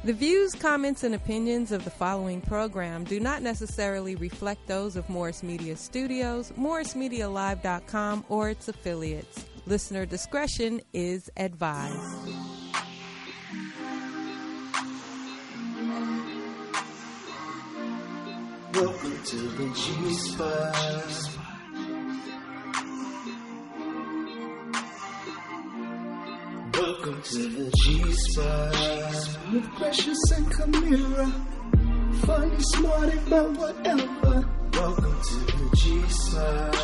The views, comments, and opinions of the following program do not necessarily reflect those of Morris Media Studios, MorrisMediaLive.com, or its affiliates. Listener discretion is advised. Welcome to the G-Spot. Welcome to the G-Spot. With Precious and Kamira. Funny, smart, about whatever. Welcome to the G-Spot.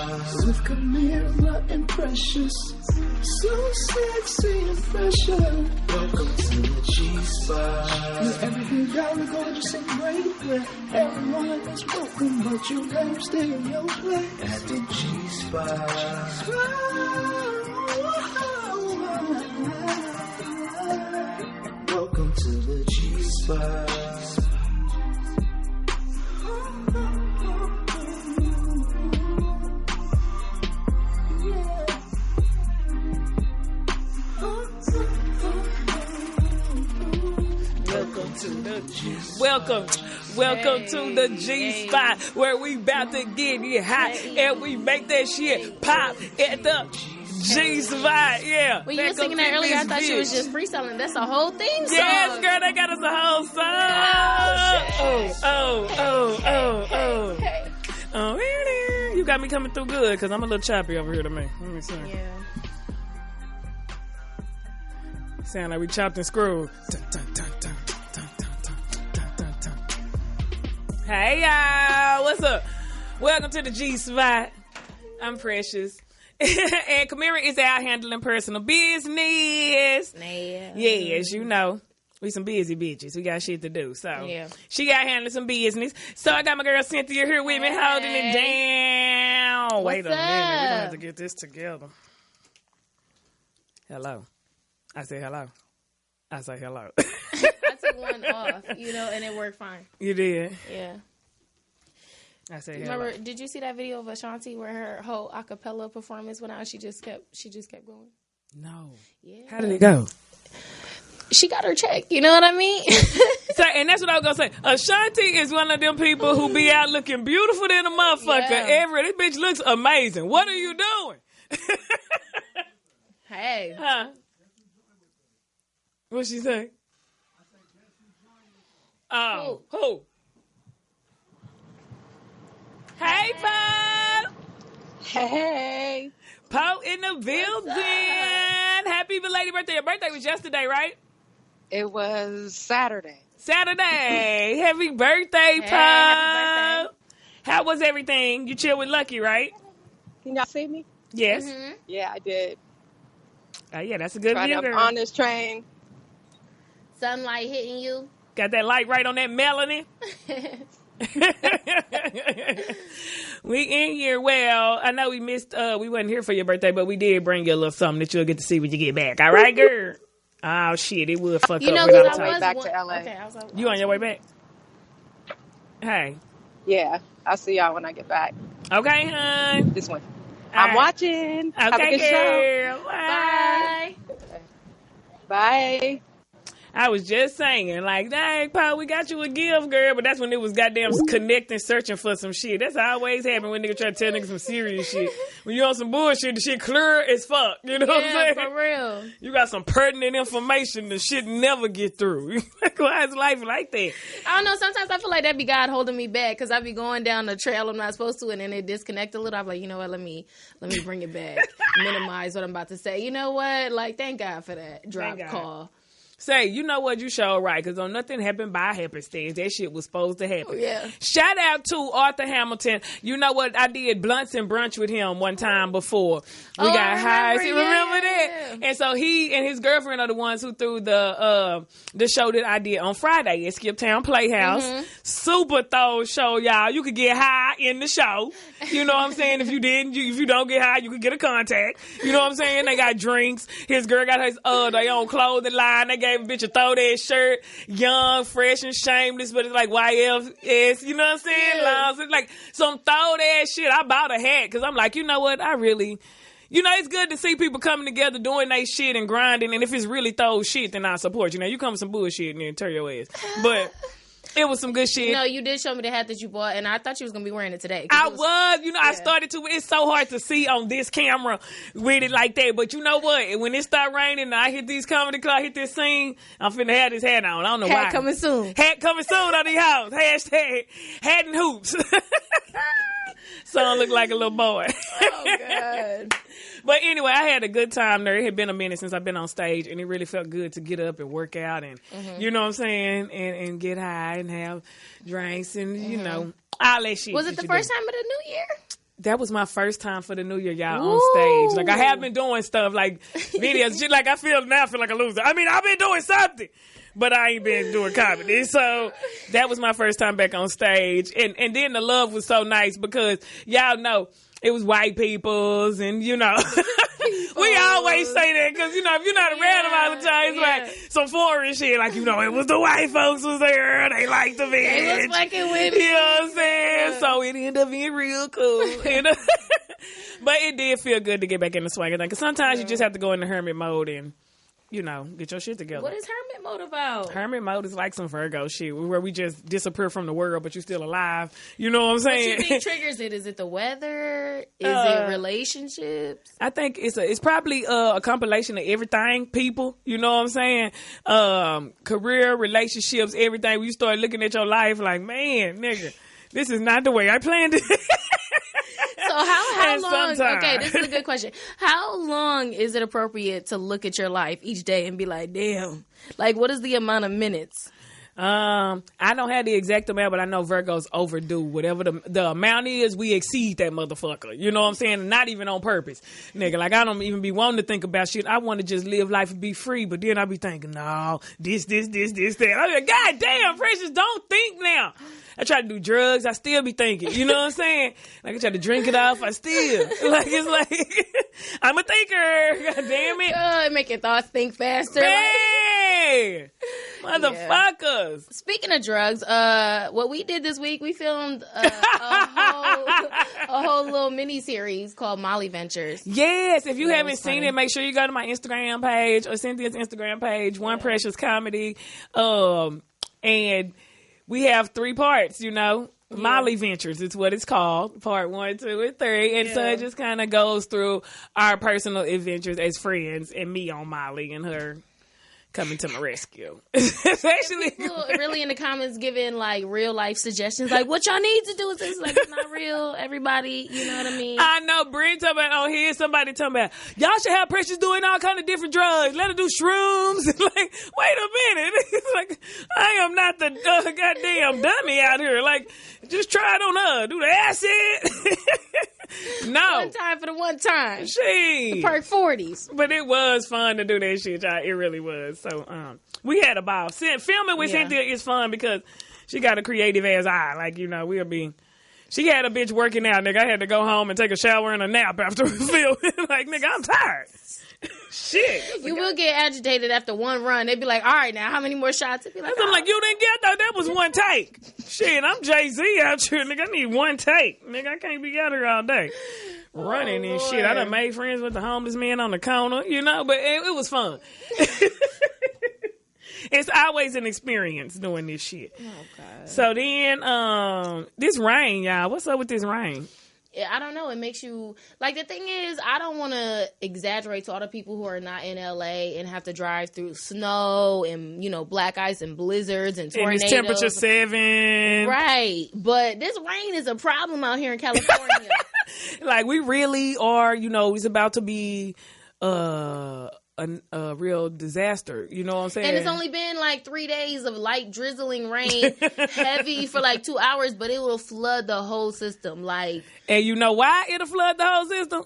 With Kamira and Precious. So sexy and pressure. Welcome to the G-Spot. With everything jolly, gorgeous and great. Where everyone is welcome, but you gotta stay in your place. At the G-Spot. Welcome to the G-Spot. Welcome to the G-Spot. Welcome to the G-Spot, where we about to get it hot and we make that shit pop at the G-Spot. Yeah. When you were singing that earlier, I thought you was just freestyling. That's a whole theme song. Yes, girl, they got us a whole song. Oh, you got me coming through good because I'm a little choppy over here to me. Let me see. Yeah. Sound like we chopped and screwed. Hey, y'all. What's up? Welcome to the G-Spot. I'm Precious. And Kamira is out handling personal business. Yeah. Yes, you know. We some busy bitches. We got shit to do. So yeah. She got handling some business. So I got my girl Cynthia here with me holding it down. Wait a minute. We're going to have to get this together. Hello. I say hello. I say hello. I took one off, and it worked fine. You did? Yeah. I say hello. Remember, did you see that video of Ashanti where her whole a cappella performance went out? She just kept going. No. Yeah. How did it go? She got her check. You know what I mean? So, and that's what I was gonna say. Ashanti is one of them people who be out looking beautiful than a motherfucker. Yeah. This bitch looks amazing. What are you doing? Hey. Huh? What'd she say? Oh, who? Hey, Poe. Hey. Poe in the building. Happy belated birthday. Your birthday was yesterday, right? It was Saturday. Happy birthday, Poe. Happy birthday. How was everything? You chill with Lucky, right? Can y'all see me? Yes. Mm-hmm. Yeah, I did. Oh, yeah, that's a good Right view, up girl. on this train. Sunlight hitting you. Got that light right on that melanin. We in here. Well, I know we missed, we wasn't here for your birthday, but we did bring you a little something that you'll get to see when you get back. All right, girl? Oh, shit, it would fuck up because without I time. was back to LA. Okay, I was like, You on your way back? Hey. Yeah, I'll see y'all when I get back. Okay, hon. This one. All I'm right. watching. Have a Okay, good show. girl. Bye. Bye. I was just saying, like, dang, Paul, we got you a gift, girl. But that's when it was goddamn connecting, searching for some shit. That's always happen when niggas try to tell niggas some serious shit. When you on some bullshit, the shit clear as fuck. You know what I'm saying? for real. You got some pertinent information, the shit never get through. Why is life like that? I don't know. Sometimes I feel like that be God holding me back because I be going down the trail I'm not supposed to, and then it disconnect a little. I'm like, you know what? Let me bring it back. Minimize what I'm about to say. You know what? Like, thank God for that drop call. Say, you know what, you sure right, because on nothing happened by happenstance. That shit was supposed to happen. Oh, yeah. Shout out to Arthur Hamilton. You know what, I did blunts and brunch with him one time before. We got high. Remember that? And so he and his girlfriend are the ones who threw the show that I did on Friday at Skip Town Playhouse. Mm-hmm. Super thorough show, y'all. You could get high in the show. You know what I'm saying? If you don't get high, you could get a contact. You know what I'm saying? They got drinks. His girl got his their own clothing line. They gave a bitch a throw that shirt, young, fresh, and shameless, but it's like YFS, you know what I'm saying? Yeah. It's like some throw that shit. I bought a hat because I'm like, you know what? I really, you know, it's good to see people coming together, doing their shit and grinding. And if it's really throw shit, then I support you. Now, you come with some bullshit and then tear your ass. But it was some good shit. No, you did show me the hat that you bought, and I thought you was going to be wearing it today. I started to. It's so hard to see on this camera with it like that. But you know what? When it start raining and I hit these comedy clubs, I hit this scene, I'm finna have this hat on. I don't know why. Hat coming soon. Hat coming soon on the house. Hashtag hat and hoops. Son look like a little boy. Oh, God. But anyway, I had a good time there. It had been a minute since I've been on stage, and it really felt good to get up and work out and, you know what I'm saying, and get high and have drinks and, you know, all that shit. Was it the first time of the new year? That was my first time for the new year, y'all, on stage. Like, I have been doing stuff like videos, shit like I feel like a loser. I mean, I've been doing something, but I ain't been doing comedy. So that was my first time back on stage. And then the love was so nice because y'all know it was white people's and, you know, we always say that because, you know, if you're not around them all the time, it's like some foreign shit. Like, you know, it was the white folks was there. They liked the bitch. They was fucking with me. You know what I'm saying? Yeah. So it ended up being real cool. You know? But it did feel good to get back in the swing of thing because sometimes you just have to go into hermit mode and, you know, get your shit together. What is hermit mode about? Hermit mode is like some Virgo shit where we just disappear from the world, but you're still alive. You know what I'm saying? What you think triggers it? Is it the weather? Is it relationships? I think it's probably a compilation of everything, people. You know what I'm saying? Career, relationships, everything. When you start looking at your life like, man, nigga, this is not the way I planned it. So how long? Okay, this is a good question. How long is it appropriate to look at your life each day and be like, damn, like what is the amount of minutes? I don't have the exact amount, but I know Virgos overdo whatever the amount is. We exceed that motherfucker. You know what I'm saying? Not even on purpose, nigga. Like I don't even be wanting to think about shit. I want to just live life and be free, but then I be thinking, no, this, that. I be like, God damn, Precious, don't think now. I try to do drugs, I still be thinking. You know what I'm saying? Like I try to drink it off, I still like it's like I'm a thinker. God damn it! It make your thoughts think faster. Hey, motherfuckers. Speaking of drugs, what we did this week, we filmed a whole little mini series called Molly Ventures. Yes, if you haven't seen it, make sure you go to my Instagram page or Cynthia's Instagram page, One Precious Comedy, and we have 3 parts, you know. Yeah. Molly Ventures, it's what it's called. Part 1, 2, and 3. And so it just kind of goes through our personal adventures as friends and me on Molly and her coming to my rescue. It's actually people really in the comments giving like real life suggestions, like what y'all need to do is this, like it's not real. Everybody, you know what I mean? I know. Brent talking about on here. Somebody talking about y'all should have Precious doing all kind of different drugs. Let her do shrooms. Like, wait a minute. It's like I am not the goddamn dummy out here. Like, just try it on her. Do the acid. No. One time for the one time. The perk 40s. But it was fun to do that shit, y'all. It really was. So, we had a ball. Filming with Cynthia is fun because she got a creative ass eye. Like, you know, she had a bitch working out, nigga. I had to go home and take a shower and a nap after we filmed. Like, nigga, I'm tired. Shit. You will get agitated after one run. They'd be like, all right, now, how many more shots? It'd be like, I'm like, you didn't get that? That was one take. Shit, I'm Jay-Z out here, nigga. I need one take. Nigga, I can't be out here all day running and shit. I done made friends with the homeless man on the corner, you know, but it was fun. It's always an experience doing this shit. Oh, God. So then, this rain, y'all. What's up with this rain? I don't know. It makes you like the thing is I don't want to exaggerate to all the people who are not in LA and have to drive through snow and, you know, black ice and blizzards and tornadoes. And it's temperature 7. Right. But this rain is a problem out here in California. Like we really are, you know, it's about to be a real disaster. You know what I'm saying? And it's only been like 3 days of light drizzling rain, heavy for like 2 hours, but it will flood the whole system. Like, and you know why it'll flood the whole system?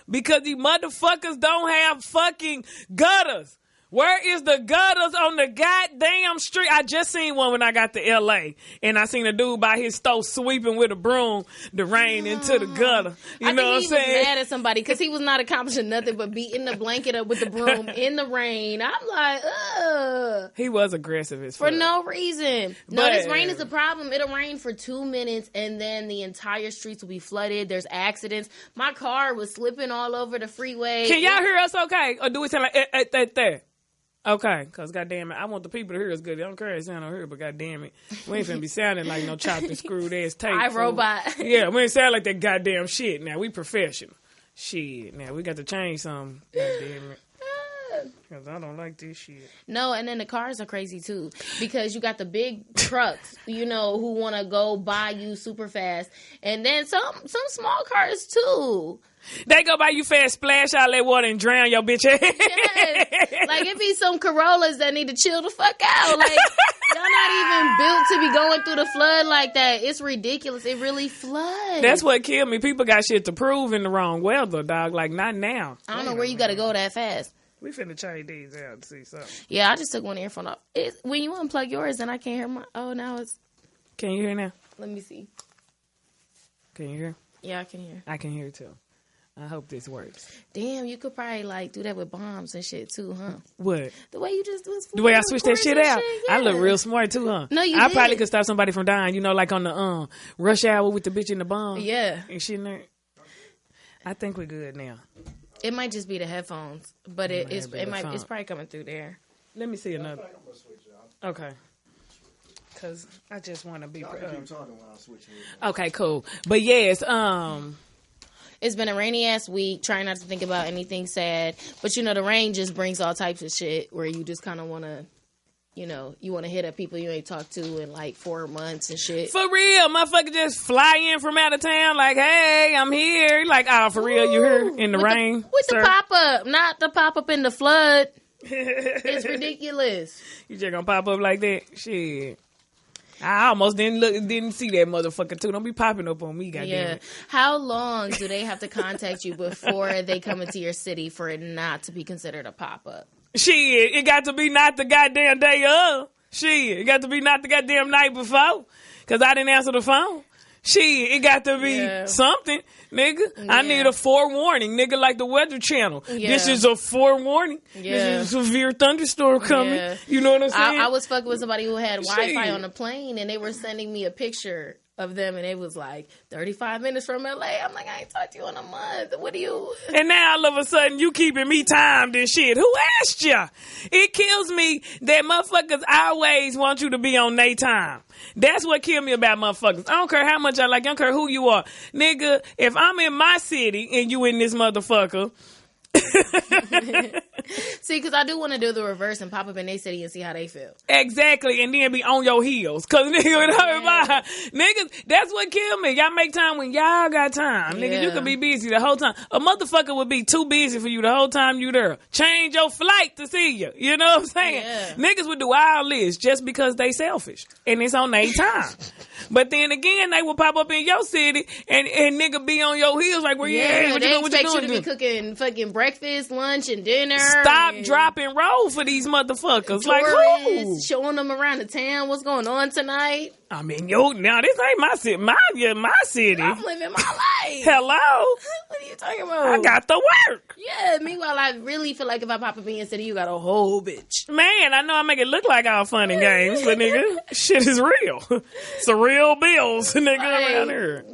Because these motherfuckers don't have fucking gutters. Where is the gutters on the goddamn street? I just seen one when I got to L.A. and I seen a dude by his stove sweeping with a broom the rain into the gutter. You know what I'm saying? He was mad at somebody because he was not accomplishing nothing but beating the blanket up with the broom in the rain. I'm like, ugh. He was aggressive as fuck. For no reason. No, this rain is the problem. It'll rain for 2 minutes and then the entire streets will be flooded. There's accidents. My car was slipping all over the freeway. Can y'all hear us okay? Or do we sound like, there? Okay, because goddamn it, I want the people to hear us good. I don't care if it sound on here, but goddamn it, we ain't finna be sounding like no chopped and screwed ass tape. Robot. Yeah, we ain't sound like that goddamn shit. Now we professional. Shit, now we got to change something. Goddamn it. Because I don't like this shit. No, and then the cars are crazy too. Because you got the big trucks, you know, who want to go by you super fast. And then some small cars too. They go by you fast, splash out that water and drown your bitch ass. Yes. Like, it be some Corollas that need to chill the fuck out. Like, y'all not even built to be going through the flood like that. It's ridiculous. It really floods. That's what killed me. People got shit to prove in the wrong weather, dog. Like, not now. I don't know where you got to go that fast. We finna change these out to see something. Yeah, I just took one earphone off. When you unplug yours, then I can't hear my... Oh, now it's... Can you hear now? Let me see. Can you hear? Yeah, I can hear. I can hear too. I hope this works. Damn, you could probably like do that with bombs and shit too, huh? What? The way you just was. The way I switched that shit out. Yeah. I look real smart too, huh? No, I probably could stop somebody from dying. You know, like on the rush hour with the bitch in the bomb. Yeah. And shit in there. I think we're good now. It might just be the headphones, but it's probably coming through there. Let me see another. Okay. Because I just want to be. Okay, cool. But yes, It's been a rainy ass week. Trying not to think about anything sad, but you know the rain just brings all types of shit where you just kind of want to, you know, you want to hit up people you ain't talked to in like 4 months and shit. For real, motherfucker just fly in from out of town like, hey, I'm here. Like, oh, for real, you here in the rain? With the pop up, not the pop up in the flood. It's ridiculous. You just gonna pop up like that? Shit. I almost didn't see that motherfucker too. Don't be popping up on me, goddamn. Yeah. It. How long do they have to contact you before they come into your city for it not to be considered a pop up? Shit, it got to be not the goddamn day of. Shit, it got to be not the goddamn night before. Cause I didn't answer the phone. Shit, it got to be something, nigga. Yeah. I need a forewarning, nigga, like the Weather Channel. Yeah. This is a forewarning. Yeah. This is a severe thunderstorm coming. Yeah. You know what I'm saying? I was fucking with somebody who had Wi-Fi on the plane, and they were sending me a picture of them, and it was like 35 minutes from LA. I'm like, I ain't talked to you in a month. What do you? And now all of a sudden you keeping me timed and shit. Who asked ya? It kills me that motherfuckers always want you to be on their time. That's what killed me about motherfuckers. I don't care how much I like you. I don't care who you are. Nigga, if I'm in my city and you in this motherfucker. See, because I do want to do the reverse and pop up in their city and see how they feel. Exactly, and then be on your heels. Because niggas, that's what killed me. Y'all make time when y'all got time. Nigga, you could be busy the whole time. A motherfucker would be too busy for you the whole time you there. Change your flight to see you. You know what I'm saying? Yeah. Niggas would do all this just because they selfish. And it's on their time. But then again, they will pop up in your city and nigga be on your heels like, where you at? What you doing? What you doing? You to be cooking fucking breakfast, lunch, and dinner. Stop, drop, and roll for these motherfuckers. Tourists, like, who? Showing them around the town. What's going on tonight? I mean, now this ain't my city. My city. I'm living my life. Hello? What are you talking about? I got the work. Yeah, meanwhile, I really feel like if I pop up in your city, you got a whole bitch. Man, I know I make it look like all fun and games, but nigga, shit is real. It's a real bills, nigga, around here.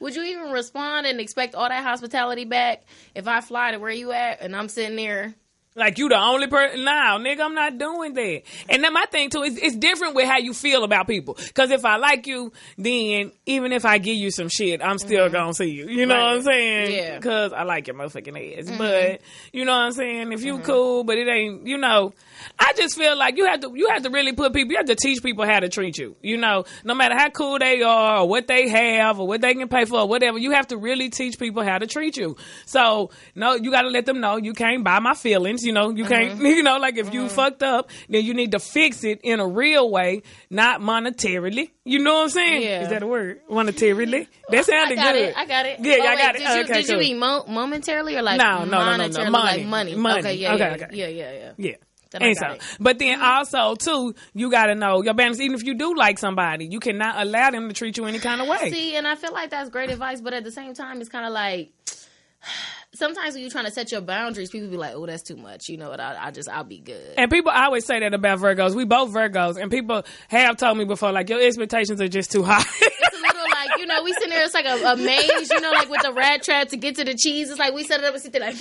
Would you even respond and expect all that hospitality back if I fly to where you at and I'm sitting there? Like you the only person? Nah, nigga, I'm not doing that. And then my thing too is it's different with how you feel about people. Because if I like you, then even if I give you some shit, I'm still gonna see you. You know what I'm saying? Yeah. Because I like your motherfucking ass. But you know what I'm saying? If you cool, but it ain't, you know. I just feel like you have to really put people, you have to teach people how to treat you. You know, no matter how cool they are or what they have or what they can pay for or whatever, you have to really teach people how to treat you. So, no, you got to let them know you can't buy my feelings. You know, you can't, you know, like if you fucked up, then you need to fix it in a real way, not monetarily. You know what I'm saying? Yeah. Is that a word? Monetarily? That sounded good. I got it. Yeah, Oh, I got wait, it. Did you mean momentarily or like No. monetarily? Like money. Okay, yeah. Yeah. Then I And got so, it. but then also too, you got to know your balance. Even if you do like somebody, you cannot allow them to treat you any kind of way. See, and I feel like that's great advice, but at the same time, it's kind of like sometimes when you're trying to set your boundaries, people be like, "Oh, that's too much." You know what? I'll be good. And people always say that about Virgos. We both Virgos, and people have told me before, like, your expectations are just too high. It's a little like, you know, we sitting there, it's like a maze, you know, like with the rat trap to get to the cheese. It's like we set it up and sit there like,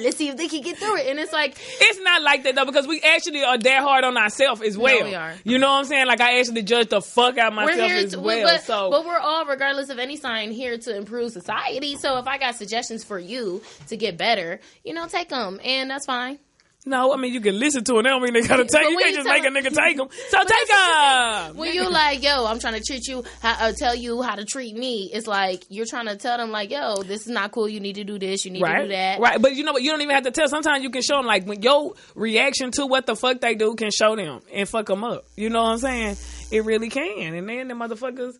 let's see if they can get through it. And it's like, It's not like that though, because we actually are that hard on ourselves as well. we are. You know what I'm saying? Like, I actually judge the fuck out of we're myself here as to, well. but we're all, regardless of any sign, here to improve society. So if I got suggestions for you to get better, you know, take them, and that's fine. No, I mean, you can listen to it. That don't mean they gotta take. But You when can't you just make a nigga take them. So take them. When you like, yo, I'm trying to treat you, tell you how to treat me. It's like you're trying to tell them, like, yo, this is not cool. You need to do this. You need to do that. Right. But you know what? You don't even have to tell. Sometimes you can show them, like, when your reaction to what the fuck they do can show them and fuck them up. You know what I'm saying? It really can. And then the motherfuckers,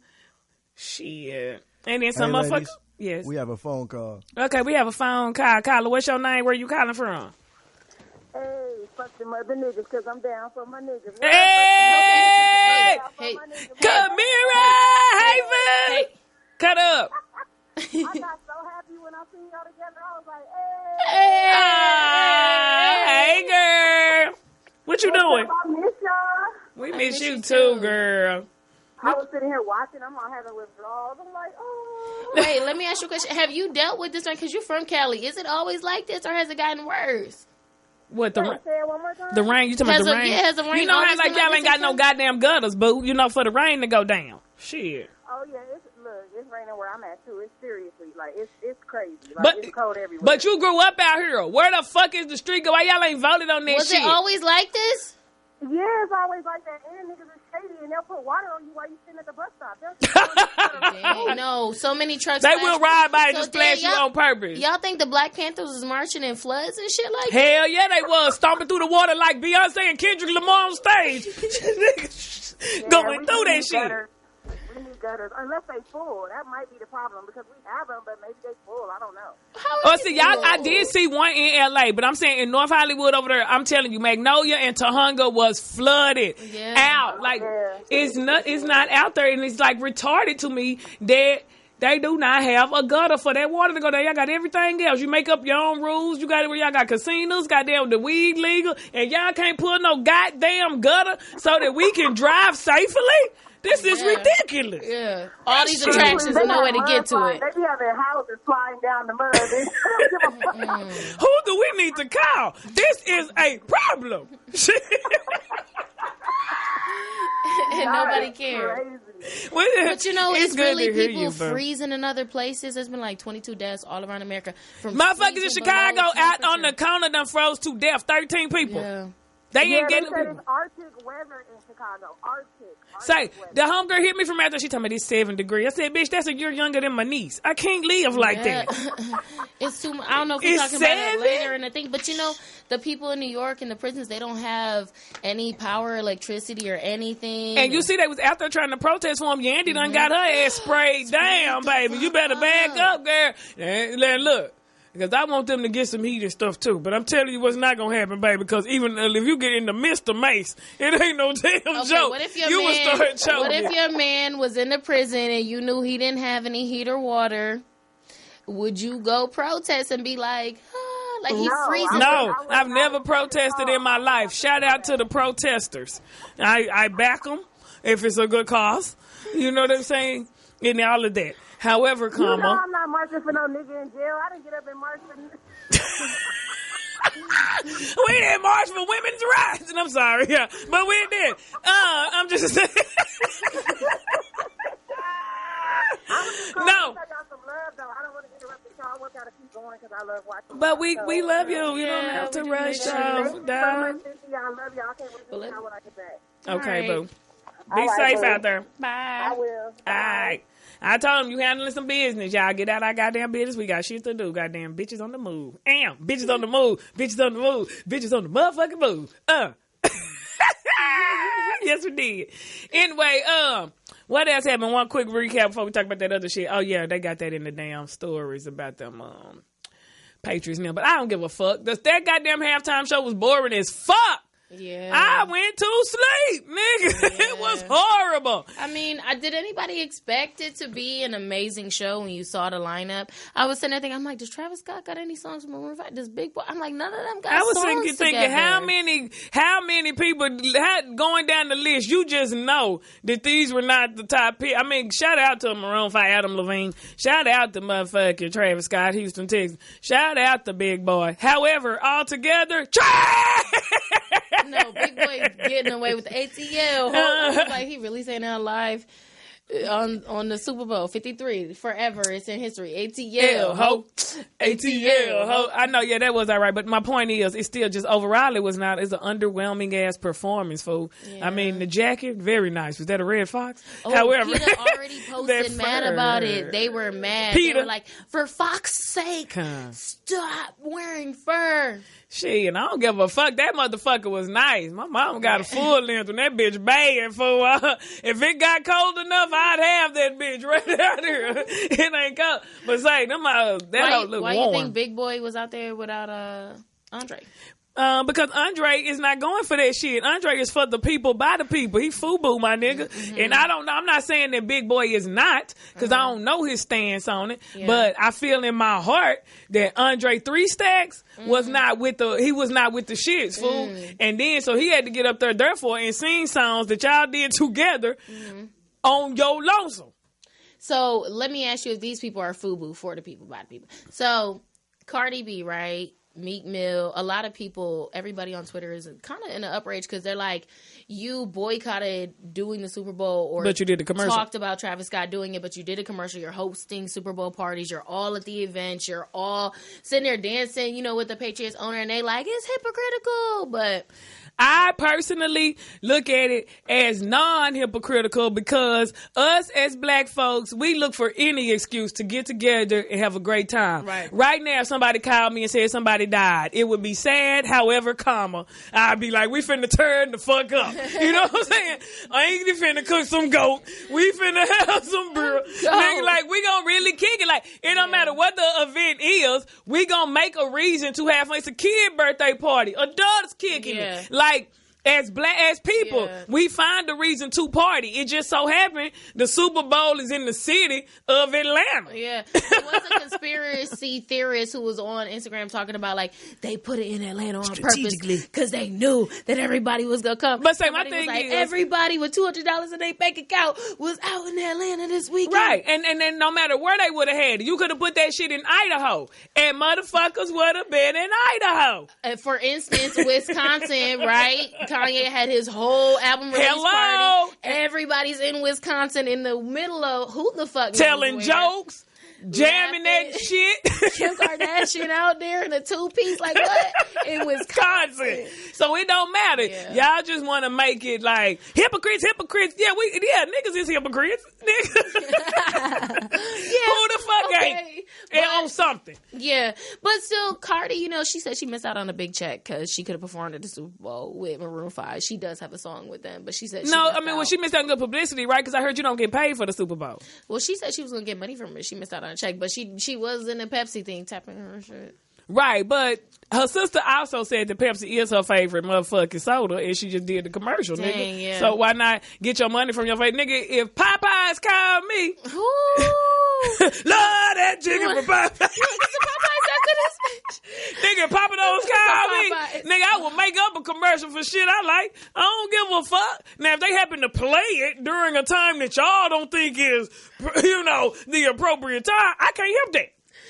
shit. And then some motherfuckers. Ladies, Yes. we have a phone call. Okay, we have a phone call. Caller, what's your name? Where you calling from? Hey, fuck them other niggas, because I'm down for my niggas. Hey! Hey, Kamira! Hey, boo! hey. Cut up. I got so happy when I seen y'all together. I was like, hey. Hey, girl. What you doing? I miss y'all. We miss you too, girl. I was sitting here watching. I'm on having withdrawals. I'm like, oh. Wait, let me ask you a question. Have you dealt with this one? Because you're from Cali. Is it always like this, or has it gotten worse? What, Say it one more time. the rain? You talking about the rain? Has the rain You know how always like been y'all like ain't this got in no Cali? goddamn gutters, boo. You know, for the rain to go down. Shit. Oh, yeah. It's raining where I'm at, too. It's seriously. Like, it's crazy. Like, But it's cold everywhere. But you grew up out here. Where the fuck is the street go? Why y'all ain't voted on that Was shit? it always like this? Yeah, it's always like that. And niggas is shady, and they'll put water on you while you sitting at the bus stop. They'll Dang, no, so many trucks. They will ride by and So just splash then you on purpose. Y'all think the Black Panthers was marching in floods and shit like that? Hell yeah, they was stomping through the water like Beyonce and Kendrick Lamar on stage. Going through that shit. We need gutters. Unless they full. That might be the problem, because we have them, but maybe they full. I don't know. Oh, see, y'all, I did see one in L.A., but I'm saying in North Hollywood over there, I'm telling you, Magnolia and Tahunga was flooded out. Like, it's not out there, and it's like retarded to me that they do not have a gutter for that water to go there. Y'all got everything else. You make up your own rules. You got it where y'all got casinos, goddamn the weed legal, and y'all can't put no goddamn gutter so that we can drive safely? This is ridiculous. Yeah. All these attractions and no way to get to it. They be having houses flying down the mud. They don't give a fuck. Who do we need to call? This is a problem. And nobody cares. But you know, it's good really to hear people you, bro. freezing in other places. There's been like 22 deaths all around America. From Motherfuckers in freezing Chicago below out on the temperature. corner done froze to death. 13 people. Yeah. They Yeah, ain't they getting said people. it's Arctic weather in Chicago. Arctic Say, weather. the homegirl hit me from after she told me this 7 degrees. I said, bitch, that's a year younger than my niece. I can't live like that. It's too much. I don't know if we're It's talking about 7? it later in the thing, but you know, the people in New York and the prisons, they don't have any power, electricity, or anything. And you see they was out there trying to protest for him. Yandy done got her ass sprayed down, baby. You better back up, girl. And look. Because I want them to get some heat and stuff too. But I'm telling you what's not going to happen, baby. Because even if you get in the midst of mace, it ain't no damn joke. What if your you man, would start choking. what if your man was in the prison and you knew he didn't have any heat or water? Would you go protest and be like, like he's No, freezing? No, I've never protested in my life. Shout out to the protesters. I back them if it's a good cause. You know what I'm saying? And all of that. However, You know comma. I'm not marching for no nigga in jail. I didn't get up and march for... We didn't march for women's rights. And I'm sorry, yeah. But we did. I'm just saying. No. I y'all some love, though. I don't want to interrupt the show. I want y'all to keep going because I love watching. But we love you. You don't have to we do rush miss you. off, Thank you so dog. much, Cynthia. I love y'all. I can't wait to see y'all when I get back. Okay, All boo. Be All right, safe boo. out there. Bye. I will. All right. I told him, you handling some business. Y'all get out our goddamn business. We got shit to do. Goddamn bitches on the move. Bitches on the move. Bitches on the move. Bitches on the motherfucking move. Yes, we did. Anyway, what else happened? One quick recap before we talk about that other shit. Oh, yeah, they got that in the damn stories about them Patriots now. But I don't give a fuck. That goddamn halftime show was boring as fuck. Yeah. I went to sleep, nigga. Yeah. It was horrible. I mean, did anybody expect it to be an amazing show when you saw the lineup? I was sitting there thinking, I'm like, does Travis Scott got any songs from Maroon 5? Does Big Boy? I'm like, none of them got songs I was thinking how many people had going down the list. You just know that these were not the top pick. I mean, shout out to Maroon 5, Adam Levine. Shout out to motherfucking Travis Scott, Houston, Texas. Shout out to Big Boy. However, altogether, trash. No, Big Boy getting away with the ATL. I was like, he really saying that live on the Super Bowl 53 forever. It's in history. ATL ho, ATL ho. I know, yeah, that was all right. But my point is, it's still just overall, it's an underwhelming ass performance, fool. Yeah. I mean, the jacket, very nice. Was that a red fox? However, Peter already posted mad about it. They were mad. Peter, they were like, for Fox's sake, stop wearing fur. Shit, I don't give a fuck. That motherfucker was nice. My mom got a full length and that bitch bad, fool. If it got cold enough, I'd have that bitch right out here. It ain't cold. But say, them that don't look warm. Why you think Big Boy was out there without Andre? Because Andre is not going for that shit. Andre is for the people, by the people. He FUBU, my nigga. Mm-hmm. And I don't know. I'm not saying that Big Boy is not, because I don't know his stance on it. Yeah. But I feel in my heart that Andre 3 Stacks was not with the shits, fool. And then so he had to get up there, therefore, and sing songs that y'all did together on your lonesome. So let me ask you if these people are FUBU, for the people, by the people. So Cardi B, right? Meek Mill, a lot of people, everybody on Twitter is kind of in an uprage because they're like, you boycotted doing the Super Bowl, or but you did the commercial. Talked about Travis Scott doing it, but you did a commercial. You're hosting Super Bowl parties. You're all at the events. You're all sitting there dancing, with the Patriots owner, and they like, it's hypocritical. But I personally look at it as non-hypocritical because us as black folks, we look for any excuse to get together and have a great time. Right now, if somebody called me and said somebody died, it would be sad, however, I'd be like, we finna turn the fuck up. You know what I'm saying? I ain't finna cook some goat. We finna have some beer. Nigga, like, we gonna really kick it. Like, it don't matter what the event is, we gonna make a reason to have fun. It's a kid birthday party. Adults kicking it. Like, as people, we find a reason to party. It just so happened the Super Bowl is in the city of Atlanta. Yeah. There was a conspiracy theorist who was on Instagram talking about, like, they put it in Atlanta on purpose because they knew that everybody was going to come. But say, my thing is, everybody with $200 in their bank account was out in Atlanta this weekend. Right. And then no matter where they would have had it, you could have put that shit in Idaho. And motherfuckers would have been in Idaho. For instance, Wisconsin, right? Kanye had his whole album release party. Everybody's in Wisconsin in the middle of who the fuck telling jokes, jamming that shit. Kim Kardashian out there in a 2-piece, like what? In Wisconsin. So it don't matter. Yeah. Y'all just want to make it like hypocrites. Yeah, niggas is hypocrites. Who the fuck ain't? And on something. Yeah. But still, Cardi, she said she missed out on a big check because she could have performed at the Super Bowl with Maroon 5. She does have a song with them, but she said she missed out on good publicity, right? Because I heard you don't get paid for the Super Bowl. Well, she said she was going to get money from it. She missed out on a check, but she was in the Pepsi thing tapping her shit. Right, but her sister also said that Pepsi is her favorite motherfucking soda, and she just did the commercial, nigga. Yeah. So why not get your money from your face? Nigga, if Popeyes called me, love that chicken from Popeyes. Nigga, Papa Do's called me. Nigga, I will make up a commercial for shit I like. I don't give a fuck. Now, if they happen to play it during a time that y'all don't think is, the appropriate time, I can't help that.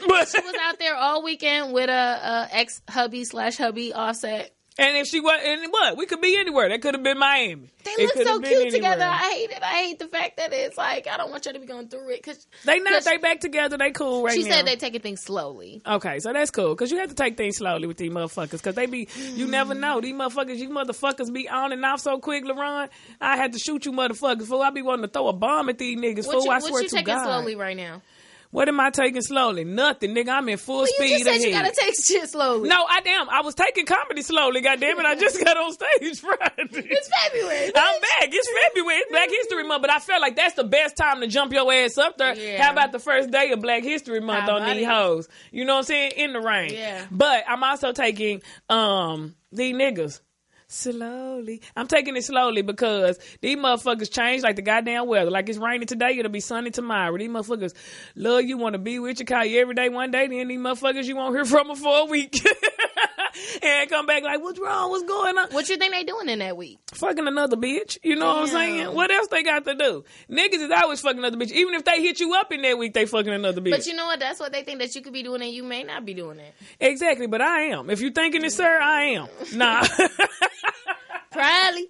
But she was out there all weekend with a ex-hubby /hubby Offset. And if she was, and what? We could be anywhere. That could have been Miami. They look so cute together. I hate it. I hate the fact that it's like, I don't want you to be going through it. Cause they back together. They cool right now. She said they taking things slowly. Okay, so that's cool. Because you have to take things slowly with these motherfuckers. Because they be, you never know. These motherfuckers, you motherfuckers be on and off so quick, LaRon. I had to shoot you motherfuckers. Fool, I be wanting to throw a bomb at these niggas. Fool, I swear to God. What you taking slowly right now? What am I taking slowly? Nothing, nigga. I'm in full speed you just said ahead. You gotta take shit slowly. No, I was taking comedy slowly, goddammit. I just got on stage Friday. It's February. I'm back. It's February. It's Black History Month, but I felt like that's the best time to jump your ass up there. Yeah. How about the first day of Black History Month on these hoes? You know what I'm saying? In the rain. Yeah. But I'm also taking these niggas slowly. I'm taking it slowly because these motherfuckers change like the goddamn weather. Like it's raining today, it'll be sunny tomorrow. These motherfuckers love you, want to be with you, call you every day, one day. Then these motherfuckers you won't hear from them for a week. And come back like, what's wrong? What's going on? What you think they doing in that week? Fucking another bitch. You know what I'm saying? What else they got to do? Niggas is always fucking another bitch. Even if they hit you up in that week, they fucking another bitch. But you know what? That's what they think that you could be doing and you may not be doing it. Exactly, but I am. If you thinking it, sir, I am. Nah. Probably.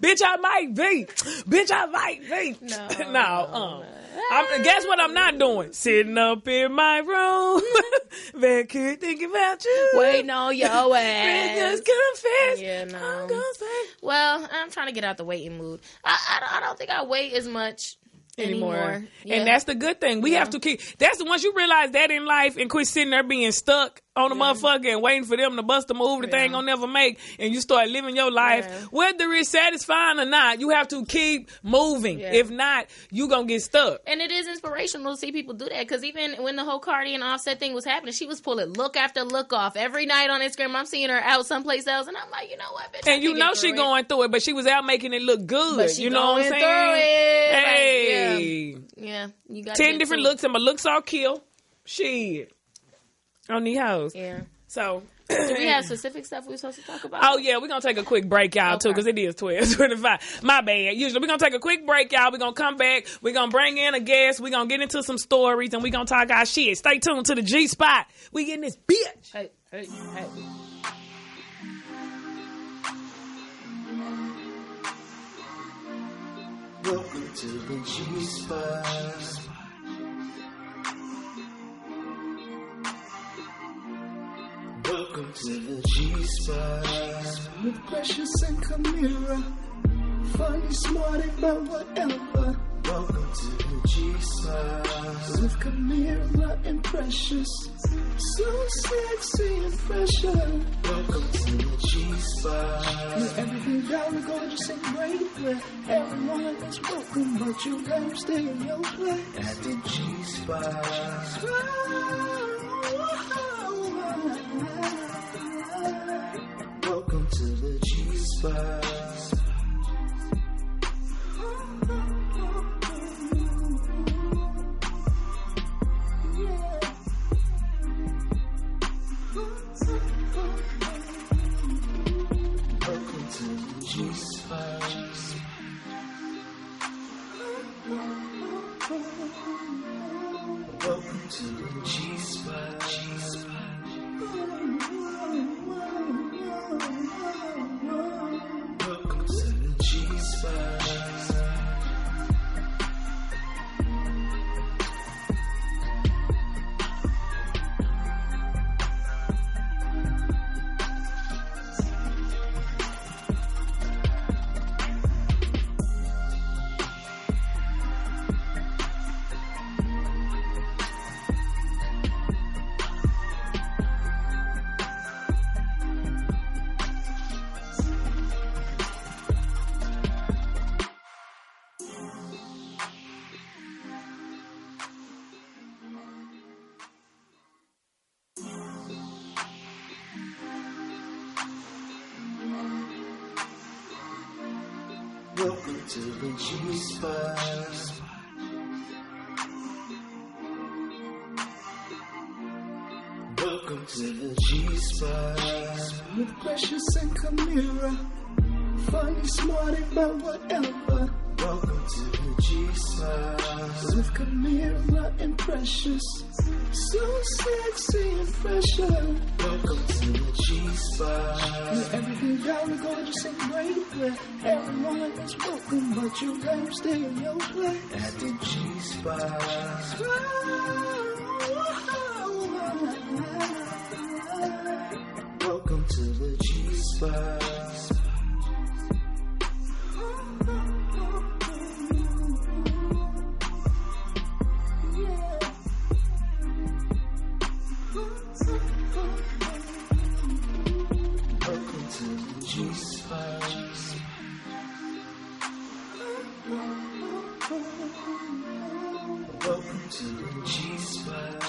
Bitch, I might be. No. Guess what I'm not doing? Sitting up in my room. Back here thinking about you. Waiting on your ass. Just confess. Yeah, no. Well, I'm trying to get out the waiting mood. I don't think I wait as much anymore. Yeah. And that's the good thing. We have to keep. That's the once you realize that in life and quit sitting there being stuck on the motherfucker and waiting for them to bust a move that they ain't gonna never make, and you start living your life, whether it's satisfying or not, you have to keep moving. If not, you gonna get stuck. And it is inspirational to see people do that, because even when the whole Cardi and Offset thing was happening, she was pulling look after look off every night on Instagram. I'm seeing her out someplace else, and I'm like, you know what, bitch? And you know she going through it, but she was out making it look good. But she you know what I'm saying? Hey, yeah, you got 10 different looks, and my looks all kill. Shit. On these hoes. Yeah. So. Do we have specific stuff we're supposed to talk about? Oh, yeah. We're going to take a quick break, y'all, too, because it is 12:25. My bad. Usually, we're going to take a quick break, y'all. We're going to come back. We're going to bring in a guest. We're going to get into some stories, and we're going to talk our shit. Stay tuned to the G-Spot. We getting this bitch. Hey. Welcome to the G-Spot. Welcome to the G-Spot with Precious and Kamira. Funny, smart, about whatever. Welcome to the G-Spot with Kamira and Precious. So sexy and pressure. Welcome to the G-Spot. With everything very gorgeous and great. Everyone is welcome, but you gotta stay in your place at the G-Spot. Welcome to the G-Spot. Welcome to the G-Spot. Welcome to the G-Spot. Welcome to the G-Spot. Welcome to the G-Spot. Welcome to the G-Spot with Precious and Kamira. Funny, smart, about whatever. Welcome to the G-Spot with Kamira and Precious. So sexy and pressure. Welcome to the G-Spot. With everything down to gorgeous and great where everyone is welcome, but you gotta stay in your place at the G-Spot. Welcome to the G-Spot. Welcome to the G-Spot. Welcome to the G-Spot.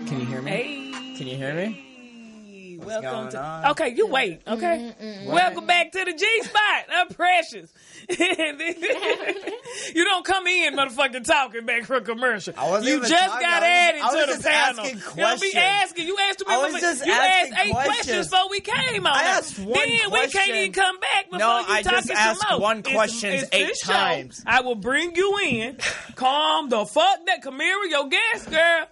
Can you hear me? Hey. Can you hear me? What's Welcome going to. on? Okay, you wait. Okay. Welcome back to the G-Spot. I'm Precious. You don't come in, motherfucking talking back for a commercial. I wasn't you even just talking. got I added was to just the panel. asking You questions. be asking. You asked me. I was just you asking asked 8 questions questions. before we came on. I asked one then we question. can't even come back before No, you I just talking asked some more. one question It's 8 this show. times. I will bring you in. Calm the fuck that Kamira, your guest, girl.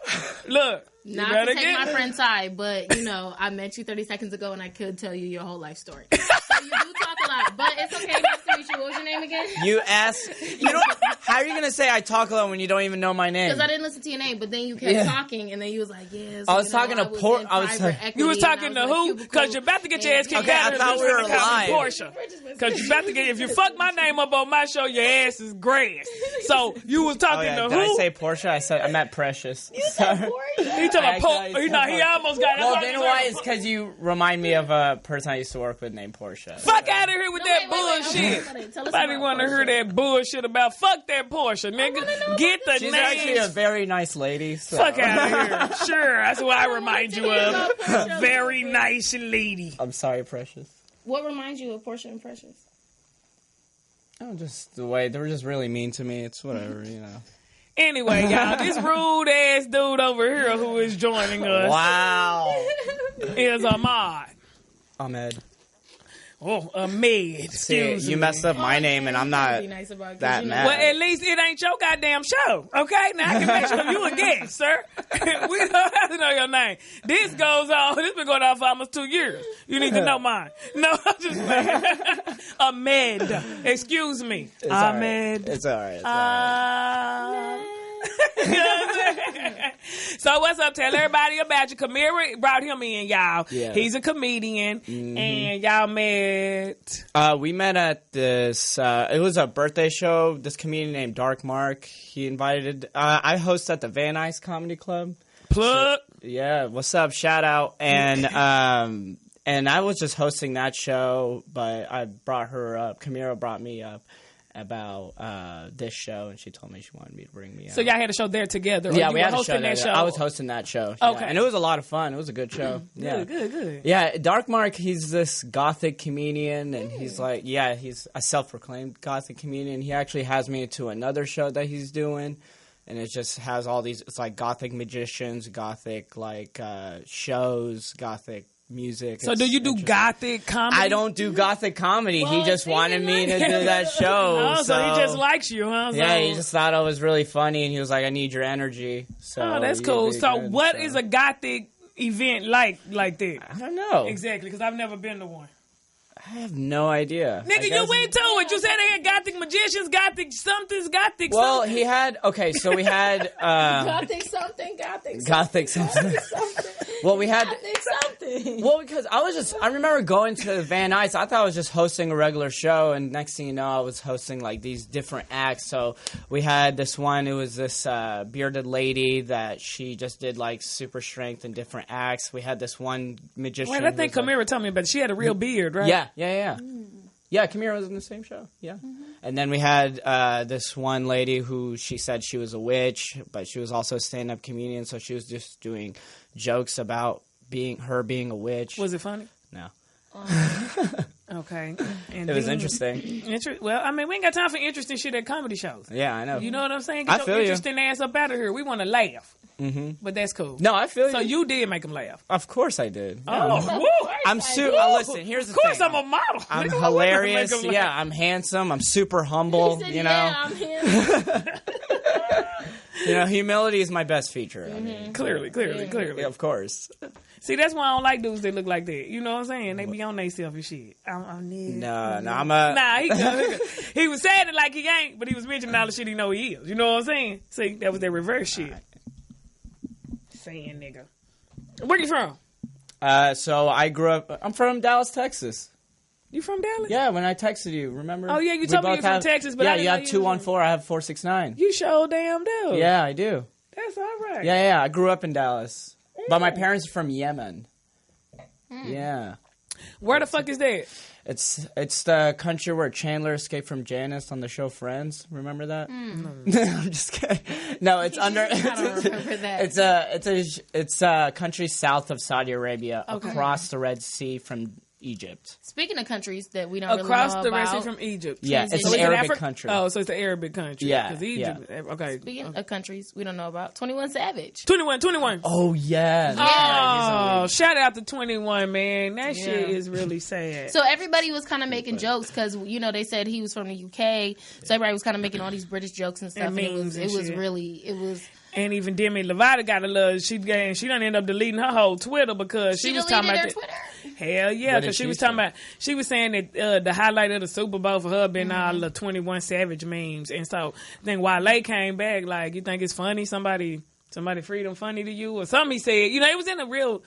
Look. Not you better to take get my friend's side, but, you know, I met you 30 seconds ago, and I could tell you your whole life story. So you do talk a lot, but it's okay. Nice to meet you. What was your name again? You asked. You know, how are you gonna say I talk a lot when you don't even know my name? Because I didn't listen to your name, but then you kept talking, and then you was like, yes. I was talking to Por- I was You was talking to who? Because you're about to get your ass kicked Okay, out I of thought we were live. Portia. Because you're about to get, if you fuck my name up on my show, your ass is grass. So you was Oh, talking yeah. to Did who? I say Portia? I meant Precious. Sorry. He took a Actually, he almost got it. Well, then why? It's because you remind me of a person I used to work with named Portia. Fuck out of here with that bullshit. Nobody want to hear that bullshit about fuck that Portia, nigga. Get the She's names. actually a very nice lady. So. Fuck out of here. Sure, that's what I remind you of. A very nice lady. I'm sorry, Precious. What reminds you of Portia and Precious? Oh, just the way they were just really mean to me. It's whatever, you know. Anyway, y'all, this rude ass dude over here who is joining us Wow. is Ahmad. Ahmed. Oh, Ahmed. See, Excuse you me. messed up my name, and I'm not Be nice about it, 'cause that you know- mad. Well, at least it ain't your goddamn show, okay? Now I can make sure you a guest, sir. We don't have to know your name. This goes on. This been going on for almost 2 years. You need to know mine. No, I'm just playing. Ahmed. Excuse me. It's all right. Ahmed. It's all right. It's all right. You know what I'm saying? So what's up? Tell everybody about you. Kamira brought him in, y'all. Yeah. He's a comedian, and y'all met. We met at this. It was a birthday show. This comedian named Dark Mark. He invited. I host at the Van Nuys Comedy Club. Plug. Yeah, what's up? Shout out. And I was just hosting that show, but I brought her up. Kamira brought me up about this show, and she told me she wanted me to bring me up. So y'all had a show there together. Or Yeah, you we were had a hosting show that there. show. I was hosting that show. Yeah. Okay. And it was a lot of fun. It was a good show. Yeah. Good. Yeah, Dark Mark, he's this gothic comedian, and he's like, he's a self-proclaimed gothic comedian. He actually has me into another show that he's doing, and it just has all these, it's like gothic magicians, gothic, like, shows, gothic music. So It's do you do interesting. gothic comedy? I don't do gothic comedy. Well, he just see, wanted me to like- do that show. Oh, so he just likes you, huh? So, Yeah, he just thought I was really funny, and he was like, I need your energy. So oh, that's you'd cool. be So good, what so. is a gothic event like that? I don't know. Exactly, because I've never been to one. I have no idea. Nigga, I you guess- went to it. You said they had gothic magicians, gothic somethings, gothic Well, something. he had, okay, so we had Gothic something, gothic something. gothic something. Something. Well, we had, Gothic something. Well, because I remember going to Van Nuys. I thought I was just hosting a regular show, and next thing you know, I was hosting like these different acts. So we had this one. It was this bearded lady that she just did like super strength and different acts. We had this one magician. Wait, I think Kamira told me about it. She had a real beard, right? Yeah. Yeah, Kamira was in the same show. Yeah. And then we had this one lady who she said she was a witch, but she was also a stand-up comedian, so she was just doing jokes about being a witch. Was it funny? No. Okay. And It was interesting. Well, I mean, we ain't got time for interesting shit at comedy shows. Yeah, I know. You know what I'm saying? I Get feel your you. interesting ass up out of here. We want to laugh. Mm-hmm. But that's cool. No, I feel So you. you did make them laugh. Of course I did. Oh, woo, I'm listen, here's the Of course thing. I'm a model. I'm Nigga, hilarious. I wouldn't make 'em Yeah, laugh. I'm handsome. I'm super humble. He said, You know, yeah, I'm him. humility is my best feature. I mean, Clearly. yeah, of course. See, that's why I don't like dudes that look like that. You know what I'm saying? They be on they self and shit. I'm No, I'm a. Nah, he was saying it like he ain't, but he was mentioning all the shit he know he is. You know what I'm saying? See, that was their reverse shit. Saying nigga. Where you from? So I grew up. I'm from Dallas, Texas. You from Dallas? Yeah, when I texted you, remember? Oh, yeah, you We told me both you from Texas, but I yeah, didn't you know have you was 214. I have 469. You sure damn do. Yeah, I do. That's all right. Yeah. I grew up in Dallas, but my parents are from Yemen. Yeah. Where the fuck is that? It's the country where Chandler escaped from Janice on the show Friends. Remember that? I'm just kidding. No, it's under. I don't remember that. It's a country south of Saudi Arabia, across the Red Sea from Egypt. Speaking of countries that we don't Across really the know Red Sea about. from Egypt. Yeah, it's So an is it Arabic Africa? country. Oh, so it's the Arabic country. Yeah, 'Cause Egypt, okay. Speaking of countries we don't know about, 21 Savage. 21. Oh yeah. Oh, shout out to 21, man. That shit Yeah. is really sad. So everybody was kind of making jokes because they said he was from the UK, so everybody was kind of making all these British jokes and stuff. And And memes and it was shit. really. And even Demi Lovato got a little. She done end up deleting her whole Twitter because she was talking deleted about her that. Twitter. Hell yeah, What did because she she was say? talking about. She was saying that the highlight of the Super Bowl for her been all the 21 Savage memes, and so then Wale came back like, you think it's funny? Somebody freedom funny to you or something? He said, it was in a real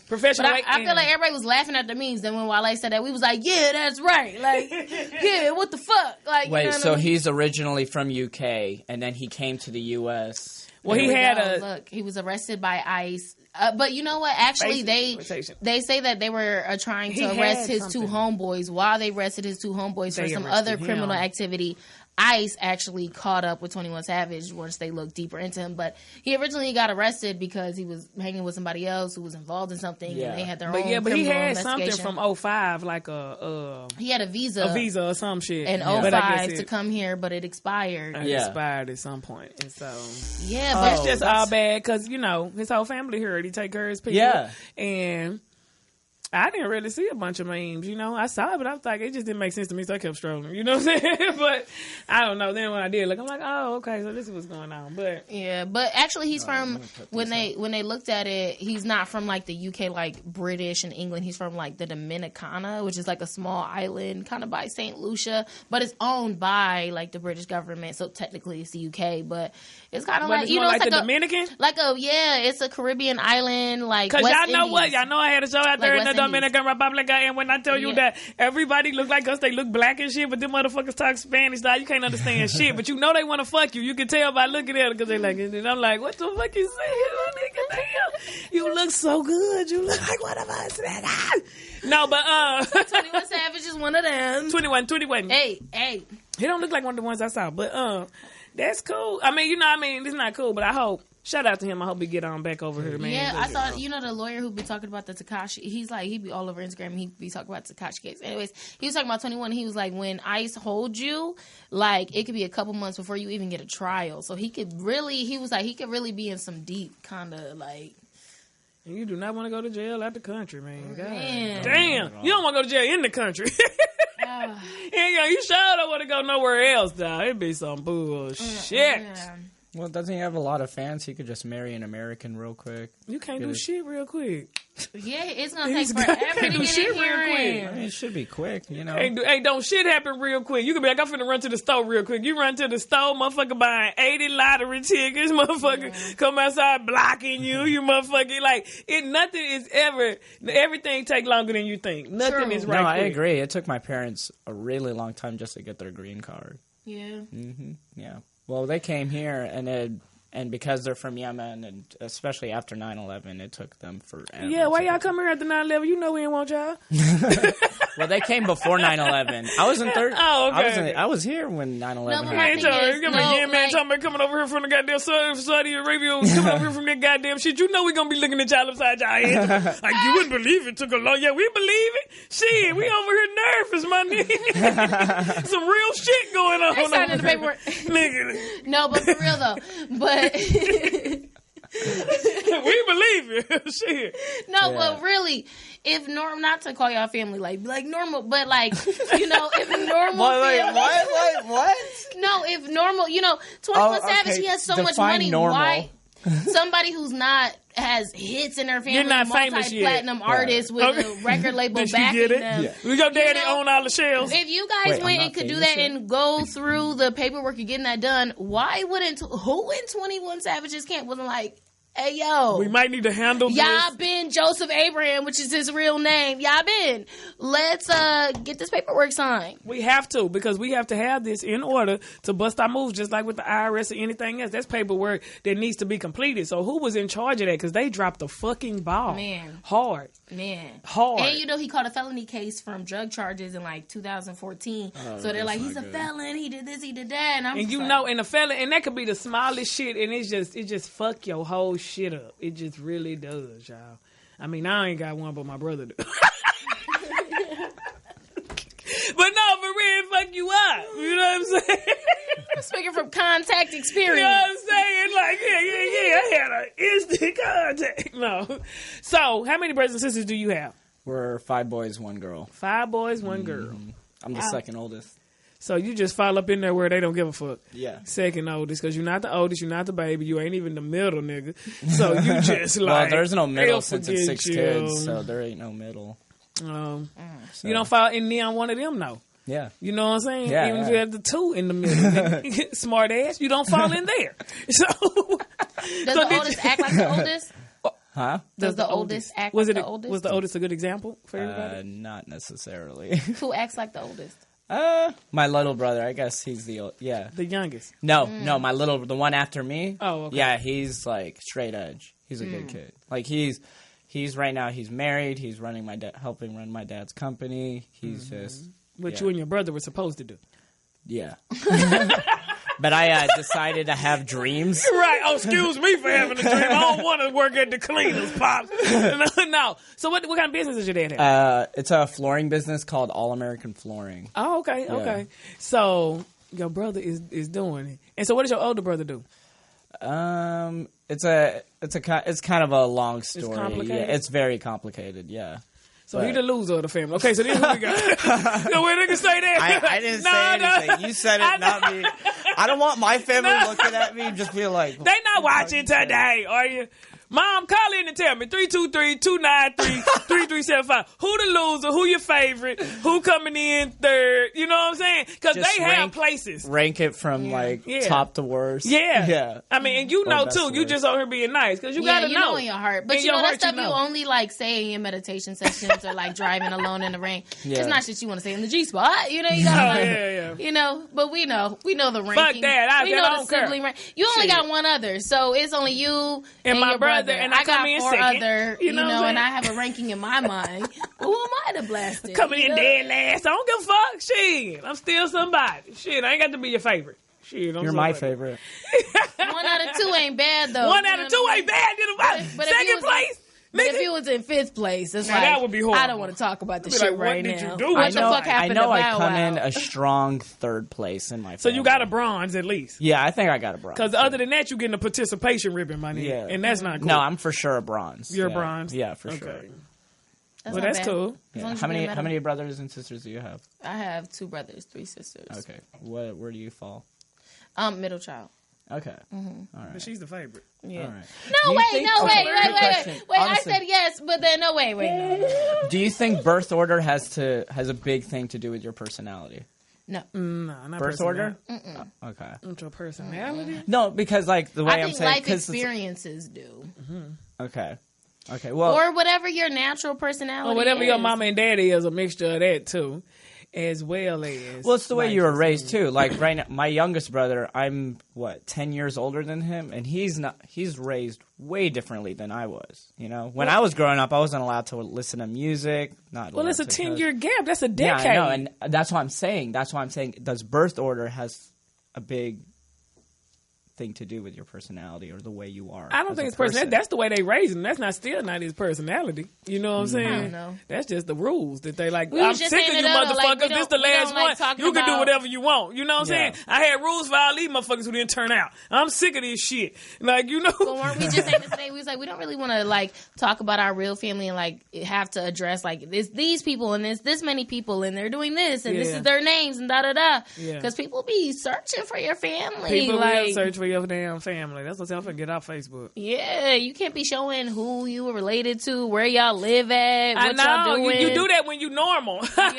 professional But way. I feel like everybody was laughing at the memes. Then when Wale said that, we was like, yeah, that's right. Like, yeah, what the fuck? Like, Wait, you know what so I mean? he's originally from UK, and then he came to the US. well, he Here we had go. Look, he was arrested by ICE. But you know what? Actually, they say that they were trying to He arrest had his two something. homeboys. While they arrested his two homeboys for They some arrested other him. criminal activity, ICE actually caught up with 21 Savage once they looked deeper into him. But he originally got arrested because he was hanging with somebody else who was involved in something, Yeah. and they had their but own but he criminal had something investigation. from 05, like a He had a visa or some shit. in But I 05 guess to come here, but it expired. It Yeah. expired at some point, and so Yeah, but it's just all bad because his whole family here. He take care of his people. Yeah. And I didn't really see a bunch of memes. I saw it, but I was like, it just didn't make sense to me, so I kept strolling. You know what I'm saying? But I don't know. Then when I did, I'm like, oh, okay, so this is what's going on. But yeah, but actually he's from when they looked at it, he's not from like the UK, like British and England. He's from like the Dominicana, which is like a small island kind of by St. Lucia, but it's owned by like the British government. So technically it's the UK, but it's kind of like, it's you more know, like it's the like Dominican. it's a Caribbean island, like Cause West y'all know Indies. what? Y'all know I had a show out Like there in West the Indies. Dominican Republic, and when I tell you that everybody look like us, they look black and shit, but them motherfuckers talk Spanish, now you can't understand shit, but you know they want to fuck you. You can tell by looking at them because they like it. And I'm like, what the fuck you saying, nigga? Damn, you look so good. You look like one of us, nigga. No, but 21 Savage is one of them. 21. Hey. He don't look like one of the ones I saw, but that's cool. I mean, it's not cool, but I hope. Shout out to him. I hope he get on back over here, man. Yeah, I thought, the lawyer who be talking about the Tekashi, he be all over Instagram, he be talking about the Tekashi case. Anyways, he was talking about 21, he was like, when ICE holds you, like, it could be a couple months before you even get a trial. So he could really be in some deep kind of, like... And you do not want to go to jail out the country, man. God Man. damn. You don't want to go to jail in the country. You sure don't want to go nowhere else, dog. It'd be some bullshit. Yeah. Well, doesn't he have a lot of fans? He could just marry an American real quick. You can't do shit real quick. Yeah, it's gonna take forever to do get shit in here. real quick. I mean, it should be quick, you know. Hey, don't shit happen real quick. You can be like, I'm finna run to the store real quick. You run to the store, motherfucker buying 80 lottery tickets, motherfucker come outside blocking you, you motherfucker. Like, everything take longer than you think. Nothing is right No, I quick. agree. It took my parents a really long time just to get their green card. Yeah. Yeah. Well, they came here, and because they're from Yemen, and especially after 9/11, it took them forever. Yeah, why y'all come here after 9/11? You know we ain't want y'all. Well, they came before 9/11. I was in third. Oh, okay. I was here when 9/11 No, but happened. my Man, thing is, you got a man talking about coming over here from the goddamn Saudi Arabia, coming over here from that goddamn shit. You know we gonna be looking at y'all upside y'all heads. Like, you wouldn't believe it took a long. Yeah, we believe it. Shit, we over here nervous, my nigga. Some real shit going on. They signing the paperwork. Nigga. No, but for real though. But We believe it. Shit. no, but really, if normal, not to call y'all family like normal, but like, you know, if normal family, What? no, if normal, you know, 21 Savage, okay. he has so much Define money. normal. Why? Somebody who's not has hits in their family, You're not famous yet. multi-platinum artist with Okay. a record label Did you backing get it? them. Yeah. We your daddy You know, own all the shells. If you guys Wait, I'm went not and could do famous that yet. and go through the paperwork and getting that done, why wouldn't who in 21 Savages camp wasn't like, hey yo, We might need to handle this. y'all been Joseph Abraham, which is his real name. Y'all been. Let's get this paperwork signed. We have to, because we have to have this in order to bust our moves, just like with the IRS or anything else. That's paperwork that needs to be completed. So who was in charge of that? Because they dropped the fucking ball. Man. Hard. Hard. And you know, he caught a felony case from drug charges in like 2014. So they're like, he's a felon. He did this, he did that. And I'm And just you like, know, and the fella, and that could be the smallest shit, and it just fuck your whole shit up. It just really does, y'all. I mean, I ain't got one, but my brother do. But no, for real, it fuck you up. You know what I'm saying? speaking from contact experience. You know what I'm saying? Like, yeah. I had an instant contact. No. So, how many brothers and sisters do you have? We're 5 boys, 1 girl. 5 boys, 1 girl. I'm the second oldest. So you just fall up in there where they don't give a fuck. Yeah. Second oldest, because you're not the oldest, you're not the baby, you ain't even the middle, nigga. So you just like... Well, there's no middle they'll since it's 6 forget you. kids, so there ain't no middle. So. So. You don't fall in neon one of them, no. Yeah. You know what I'm saying? Yeah, Even if yeah. you have the 2 in the middle. Smart ass, you don't fall in there. So... Does the oldest act like the oldest? Huh? Does the oldest act was like it the oldest? Was the oldest a good example for everybody? Not necessarily. Who acts like the oldest? My little brother, I guess he's the yeah. The youngest. No, the one after me. Oh, okay. Yeah, he's like straight edge. He's a good kid. Like he's right now he's married. He's running helping run my dad's company. He's just What yeah. you and your brother were supposed to do. Yeah. But I decided to have dreams. Right. Oh, excuse me for having a dream. I don't want to work at the cleaners, Pops. No. So what kind of business does your dad have? It's a flooring business called All American Flooring. Oh, okay. Okay. So your brother is doing it. And so what does your older brother do? It's kind of a long story. It's complicated? Yeah, it's very complicated. Yeah. So he the loser of the family. Okay, so this is what we got. No, where niggas say that? I didn't say anything. You said it, not me. I don't want my family looking at me just feel like... They not watching today, are you? Mom, call in and tell me. 323-293-3375. Who the loser? Who your favorite? Who coming in third? You know what I'm saying? Because they have places. Rank it from top to worst. Yeah. Yeah. I mean, and you know best too. to You worst. just over here being nice because you gotta you know in your heart. But In you know your that heart, stuff you you know. only like say in meditation sessions or like driving alone in the rain. Yeah. It's not shit you want to say in the G spot. You know, you gotta yeah. you know, but we know the ranking. Fuck that. We I know don't the sibling care. rank. You only Shit. got one other, so it's only you and my your brother, and I got come in 4 second. other, You know what I'm and I saying? have a ranking in my mind. Who am I to blast it? Coming you in know? dead last. I don't give a fuck. Shit. I'm still somebody. Shit. I ain't got to be your favorite. Shit. You're my favorite. 1 out of 2 ain't bad though. 1 You out know of what 2 I mean? ain't bad. Did about But if you second was- place. But if Nigga. he was in 5th place, it's Now, like that would be horrible. I don't want to talk about the Be shit like, what right did now. you do? What I the know- fuck happened I to Bow come Wow? in a strong 3rd place in my So family. you got a bronze at least. Yeah, I think I got a bronze. Because other than that, you getting a participation ribbon, my nigga. Yeah. And that's not cool. No, I'm for sure a bronze. You're a Yeah. bronze? Yeah, for Okay. sure. That's Well, not that's bad. cool. As Yeah. long as How you get a many medal. brothers and sisters do you have? I have 2 brothers, 3 sisters. Okay. Where do you fall? Middle child. Okay. Mm-hmm. All right. But she's the favorite. Yeah. All right. No, Do you wait, think- no, okay, wait. quick question. Wait, Honestly, I said yes, but then no, wait, no. do you think birth order has a big thing to do with your personality? No. No, not Birth order? Okay. Not your personality. No, because like the way I I'm think saying, life experiences do. okay. Well, Or whatever your natural personality Or whatever is. your mama and daddy is, a mixture of that too, as well as. well, it's the way life you were is. raised too. Like right now, my youngest brother, I'm 10 years older than him, and he's raised way differently than I was. You know, when I was growing up, I wasn't allowed to listen to music. Well, it's a 10-year gap. That's a Yeah, decade. I know, and that's what I'm saying. Does birth order has a big thing to do with your personality or the way you are? I don't as think a it's personality. person? That's the way they raise him. That's not his personality. You know what I'm saying? I don't know. That's just the rules that they like. We I'm was just sick of saying you it earlier, motherfuckers. like, we This the don't last like one. talking You can do about- whatever you want. You know what I'm Yeah. saying? I had rules for all these motherfuckers who didn't turn out. I'm sick of this shit. Like, you know. But weren't we just saying this today? We was like, we don't really want to like talk about our real family and like have to address like these people and this many people and they're doing this and this Yeah. is their names and da da da. Yeah. Because people be searching for your family. People like, will search for your damn family. That's what I'm finna get off Facebook. yeah, you can't be showing who you were related to, where y'all live at, what I y'all know. doing. You do that when you normal. Yeah.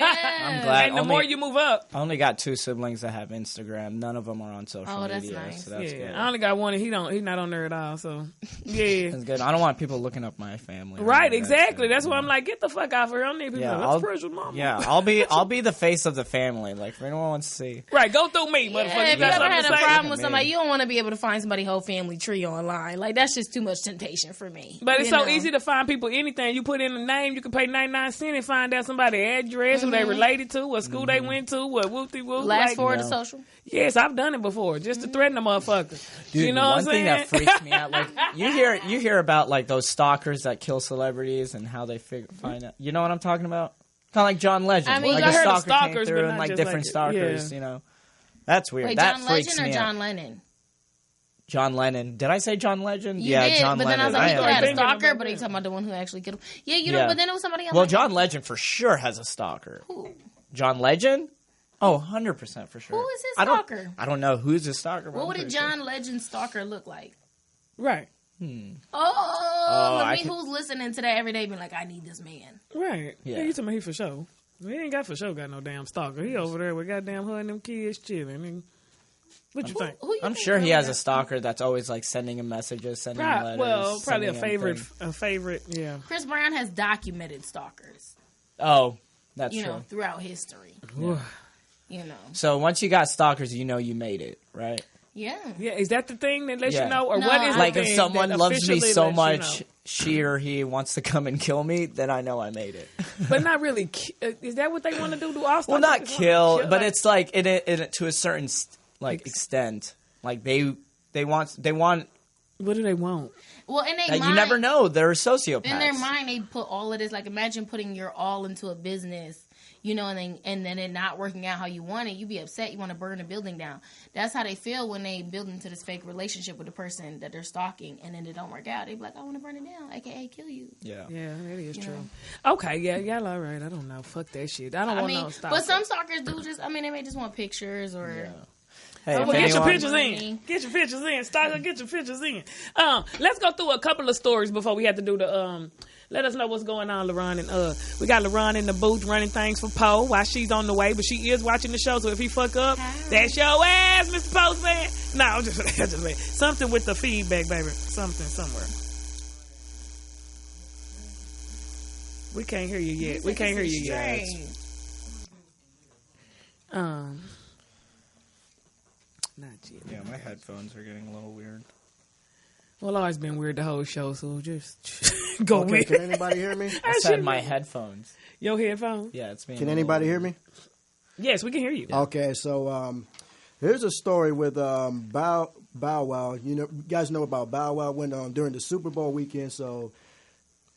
I'm glad. And the more you move up. I only got 2 siblings that have Instagram. None of them are on social Oh, that's media, nice. so that's good. I only got one and he's not on there at all, so yeah. That's good. I don't want people looking up my family. Right, That exactly. shit, That's you why know? I'm like, get the fuck out of here. I don't need people. Yeah, That's I'll- precious mama. Yeah, I'll be the face of the family. Like if anyone wants to see. Right, go through me, motherfucker. Yeah, if you got ever something had to a say? problem with Man. somebody, you don't want to be able to find somebody's whole family tree online. Like that's just too much temptation for me. But it's You so know? easy to find people anything. You put in a name, you can pay 99 cents and find out somebody's address, who they related to, what school they went to, what whoop-de-whoop. Last like, forward to social. Yes, I've done it before, just to threaten a motherfucker. Dude, you know one what I'm thing saying? that freaks me out, like you hear about like those stalkers that kill celebrities and how they find out. You know what I'm talking about? Kind of like John Legend. I mean, like I a heard of stalker came stalkers, through but and not like just different like- stalkers. yeah. You know, that's weird. Wait, that John freaks Legend or me John out. Lennon? John Lennon. Did I say John Legend? You yeah, did, John but Lennon. then I was like, he I could am. have a thinking about stalker, but that. he's talking about the one who actually killed him. Yeah, you Yeah. know, but then it was somebody else. Well, like, John Legend for sure has a stalker. who? John Legend? Oh, 100% for sure. Who is his I don't- stalker? I don't know who's his stalker. but What I'm would a pretty sure. John Legend stalker look like? Right, Oh, I I mean, can- who's listening to that every day being like, I need this man. right. Yeah. Yeah, you talking about he for sure. He ain't got for sure got no damn stalker. He over there with goddamn her and them kids chilling. And what you think? Who you I'm think sure he really has a got- stalker that's always like sending him messages, sending him letters. Well, probably a sending him favorite. things. A favorite, yeah. Chris Brown has documented stalkers, Oh, that's you true. know, throughout history. Yeah. You know. So once you got stalkers, you know you made it, right? Yeah. Yeah, is that the thing that lets Yeah. you know, or No, what is I- Like the if thing someone that loves me officially so lets you much, know? she or he wants to come and kill me, then I know I made it. But not really. Is that what they want to do? Do all Well, not stalkers kill, wanna but like- it's like it to a certain extent. Like they want what do they want? Well, in their that mind, you never know. They're sociopaths. in their mind, they put all of this. Like, imagine putting your all into a business, you know, and then it not working out how you want it. You be upset. You want to burn the building down. That's how they feel when they build into this fake relationship with the person that they're stalking, and then it don't work out. They be like, I want to burn it down, aka kill you. Yeah. Yeah, that is You true. know. Okay, yeah, y'all all right. I don't know. Fuck that shit. I don't I want mean, no stalker. but some stalkers do just. I mean, they may just want pictures or. Hey, Oh, if well, get your anyone- pictures in. Get your pictures in. Stalker, get your pictures in. Let's go through a couple of stories before we have to do the let us know what's going on, LaRon. And we got LaRon in the booth running things for Poe while she's on the way, but she is watching the show, so if he fuck up, that's your ass, Mr. Postman. No, I'm just saying. Something with the feedback, baby. Something somewhere. We can't hear you yet. We can't hear you yet. Not yet. Yeah, my headphones are getting a little weird. Well, always been weird the whole show, so just go Okay, with can it. anybody hear me? I said my headphones. Your headphones? Yeah, it's being. Can a anybody little hear me? Yes, we can hear you. Okay, so here's a story with Bow Wow. You know, you guys know about Bow Wow went on during the Super Bowl weekend. So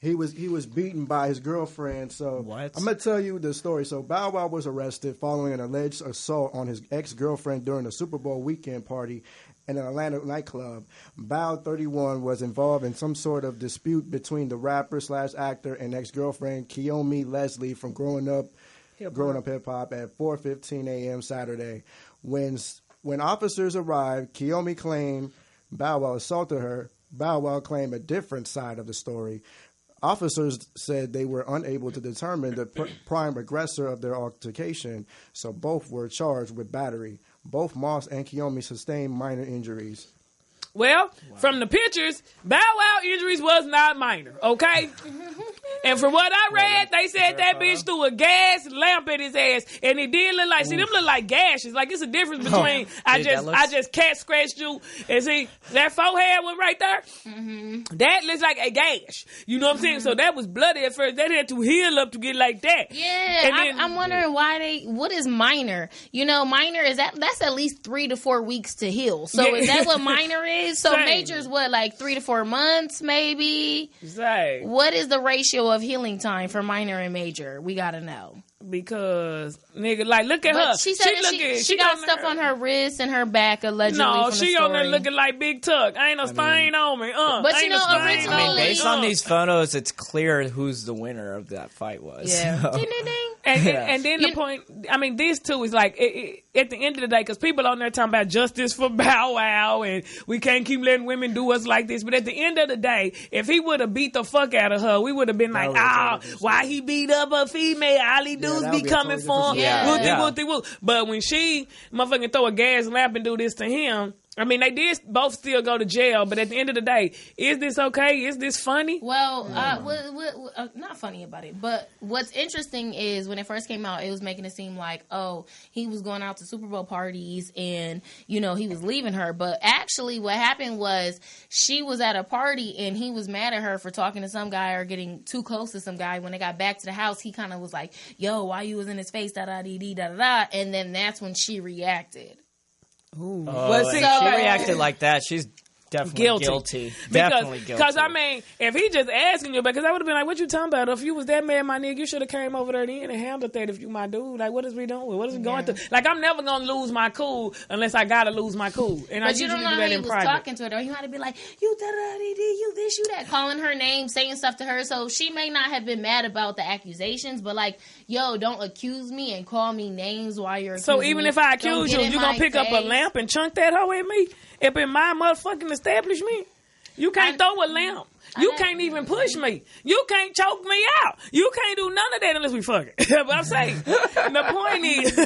he was beaten by his girlfriend. So What? I'm gonna tell you the story. So Bow Wow was arrested following an alleged assault on his ex-girlfriend during the Super Bowl weekend party in an Atlanta nightclub. Bow, 31, was involved in some sort of dispute between the rapper/actor and ex-girlfriend Kiyomi Leslie from growing up hip hop at 4:15 a.m. Saturday. When When officers arrived, Kiyomi claimed Bow Wow assaulted her. Bow Wow claimed a different side of the story. Officers said they were unable to determine the prime aggressor of their altercation, so both were charged with battery. Both Moss and Kiyomi sustained minor injuries. Well, from the pictures, Bow Wow injuries was not minor, okay? And from what I read, they said that bitch threw a gas lamp at his ass, and it did look like, see, them look like gashes. Like, it's a difference between, I just cat scratched you, and see, that forehead one right there, that looks like a gash. You know what I'm saying? So that was bloody at first. They had to heal up to get like that. Yeah, and then, I'm wondering why what is minor? You know, minor is that's at least 3 to 4 weeks to heal. So is that what minor is? So Same. major's what, like 3 to 4 months, maybe? Same. What is the ratio of healing time for minor and major? We gotta know. Because, nigga, like, look at her. She said she got stuff on her wrist and her back, allegedly. No, from she the on there story. looking like Big Tuck. Ain't no stain on me. But ain't you know, no stain originally- on I mean, me. based on these photos, it's clear who's the winner of that fight was. Yeah. So. Ding, ding, ding. And then the point, I mean, this too is like, at the end of the day, because people on there talking about justice for Bow Wow and we can't keep letting women do us like this. But at the end of the day, if he would have beat the fuck out of her, we would have been like, why he beat up a female? All he dudes that be would be a coming totally for him. different Whoopty, story. whoopty, whoop. But when she motherfucking throw a gas lamp and do this to him, I mean, they did both still go to jail, but at the end of the day, is this okay? Is this funny? Well, not funny about it, but what's interesting is when it first came out, it was making it seem like, oh, he was going out to Super Bowl parties and, you know, he was leaving her. But actually what happened was she was at a party and he was mad at her for talking to some guy or getting too close to some guy. When they got back to the house, he kind of was like, yo, why you was in his face, da-da-dee-dee, da-da-da. And then that's when she reacted. Oh, Well, see, if she reacted like that, she's definitely guilty. Definitely guilty. Because, I mean, if he just asking you, because I would have been like, what you talking about? If you was that mad, my nigga, you should have came over there then and handled that if you my dude. Like, what is we doing? What is we going through? Like, I'm never going to lose my cool unless I got to lose my cool. And I But you usually don't know do how that he in was private. talking to her, though. He might have been like, you da-da-dee-dee, you this, you that, calling her name, saying stuff to her. So she may not have been mad about the accusations, but like, yo, don't accuse me and call me names while you're accusing So even me. if I Don't accuse get you, in you my going to pick up a face. lamp and chunk that hoe at me? If in my motherfucking establishment? You can't throw a lamp. You can't even push me. You can't choke me out. You can't do none of that unless we fuck it. But I'm saying, the point is...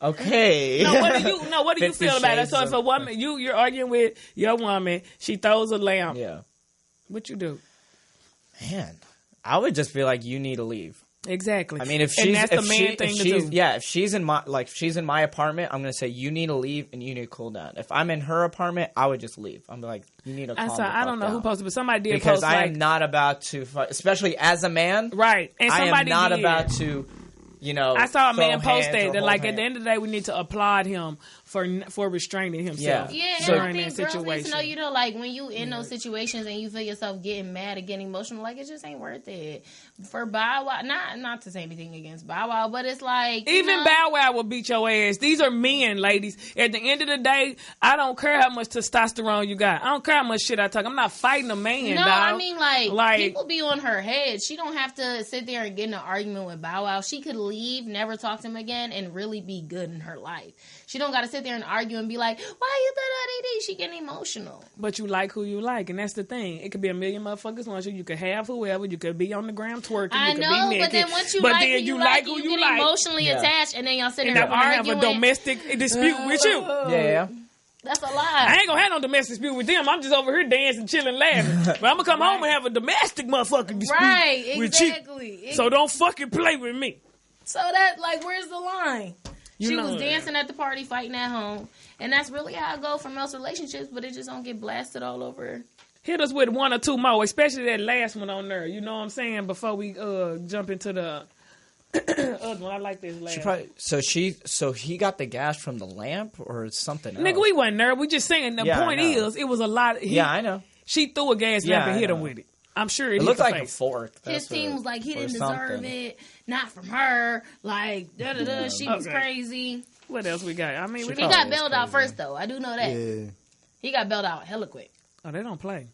Okay. What do you feel about it? So if a woman, you're arguing with your woman, she throws a lamp. Yeah. What you do? Man, I would just be like, you need to leave. Exactly. I mean, if she's in my apartment, I'm gonna say you need to leave and you need to cool down. If I'm in her apartment, I would just leave. I'm like, you need to calm the fuck I don't know down. who posted, but somebody did because post I like, am not about to fight, especially as a man. Right, and I somebody am not did. about to, you know. I saw a throw man post hands or that like hold at the hands. end of the day, we need to applaud him for restraining himself. Yeah, and during I that think girls need situation. to know, you know, like when you in those situations and you feel yourself getting mad or getting emotional, like it just ain't worth it. For Bow Wow, not to say anything against Bow Wow, but it's like Even Bow Wow will beat your ass. These are men, ladies. At the end of the day, I don't care how much testosterone you got. I don't care how much shit I talk. I'm not fighting a man, No, dog. I mean, like, people be on her head. She don't have to sit there and get in an argument with Bow Wow. She could leave, never talk to him again, and really be good in her life. She don't got to sit there and argue and be like, why you da-da-dee-dee? She getting emotional. But you like who you like, and that's the thing. It could be a million motherfuckers want you. You could have whoever. You could be on the gram twerking. I you could know, be naked. but then once you but like then who you like, you get like. emotionally attached, and then y'all sit And there I want to have arguing. a domestic dispute with you. Yeah. That's a I lie. ain't gonna have no domestic dispute with them. I'm just over here dancing, chilling, laughing. But I'm gonna come home and have a domestic motherfucking dispute Right, with you. exactly. So don't fucking play with me. So that, like, where's the line? You She know was that. dancing at the party, fighting at home. And that's really how I go for most relationships, but it just don't get blasted all over. Hit us with one or two more, especially that last one on there. You know what I'm saying? Before we jump into the other one. I like this last one. So he got the gas from the lamp or something else? Nigga, we wasn't there. We just saying the Yeah, point I know. is, it was a lot. I know. She threw a gas Yeah, lamp and I hit him know. with it. I'm sure it It hit looked the like face. a fork. His team was like, he didn't or deserve something. it. Not from her. Like, da-da-da. She was Okay. crazy. What else we got? I mean, She we He probably got was bailed out crazy. first, though. I do know that. Yeah. He got bailed out hella quick. Oh, they don't play.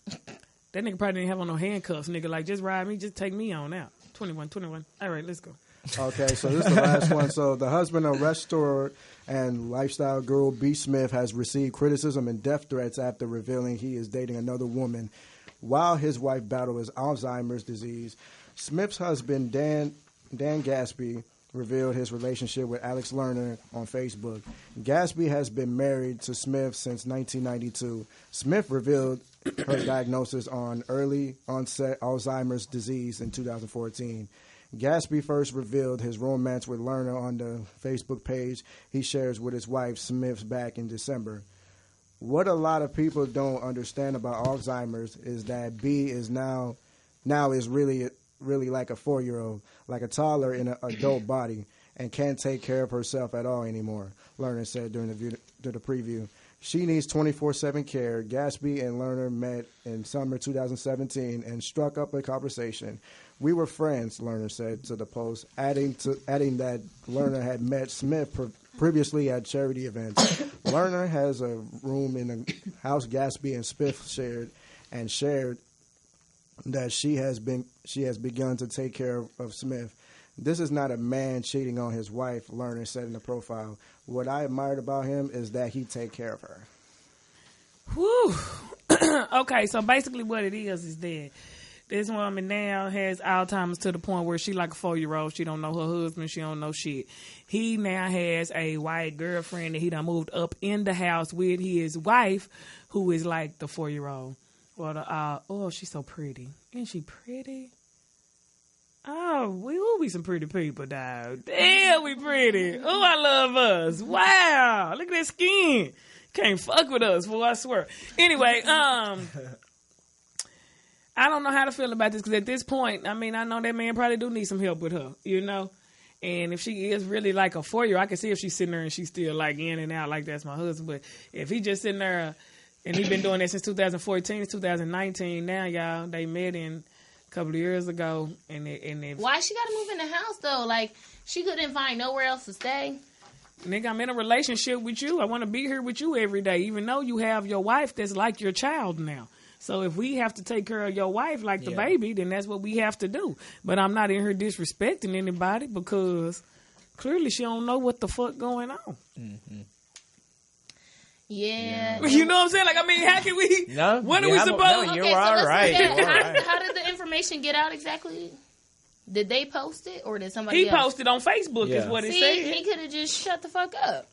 That nigga probably didn't have on no handcuffs, nigga. Like, just ride me, just take me on out. 21. All right, let's go. Okay, so this is the last one. So the husband of restaurant and lifestyle guru B. Smith has received criticism and death threats after revealing he is dating another woman while his wife battles Alzheimer's disease. Smith's husband, Dan Gaspy, revealed his relationship with Alex Lerner on Facebook. Gaspy has been married to Smith since 1992. Smith revealed her diagnosis on early onset Alzheimer's disease in 2014. Gaspy first revealed his romance with Lerner on the Facebook page he shares with his wife Smith back in December. What a lot of people don't understand about Alzheimer's is that B is now is really like a 4-year-old, like a toddler in an adult body, and can't take care of herself at all anymore, Lerner said during the preview. She needs 24/7 care. Gaspy and Lerner met in summer 2017 and struck up a conversation. We were friends, Lerner said to the Post, adding that Lerner had met Smith previously at charity events. Lerner has a room in the house Gaspy and Smith shared that she has begun to take care of Smith. This is not a man cheating on his wife, Lerner said in the profile. What I admired about him is that he take care of her. Whew. Okay, so basically what it is that this woman now has Alzheimer's to the point where she like a 4-year-old. She don't know her husband. She don't know shit. He now has a white girlfriend that he done moved up in the house with his wife, who is like the 4-year-old. Well, she's so pretty. Isn't she pretty? Oh, we will be some pretty people, dog. Damn, we pretty. Oh, I love us. Wow, look at that skin. Can't fuck with us, fool, I swear. Anyway, I don't know how to feel about this because at this point, I mean, I know that man probably do need some help with her, you know? And if she is really like a 4-year-old, I can see if she's sitting there and she's still like in and out like that's my husband. But if he just sitting there and he been doing that since 2014, it's 2019 now, y'all. They met in a couple of years ago. And why she got to move in the house, though? Like, she couldn't find nowhere else to stay. Nigga, I'm in a relationship with you. I want to be here with you every day, even though you have your wife that's like your child now. So if we have to take care of your wife like the baby, then that's what we have to do. But I'm not in here disrespecting anybody because clearly she don't know what the fuck going on. Mm-hmm. Yeah. You know what I'm saying? Like, I mean, how can we... No. What are we supposed... No, you're all right. How did the information get out exactly? Did they post it or did somebody else? He posted on Facebook is what it said. He could have just shut the fuck up.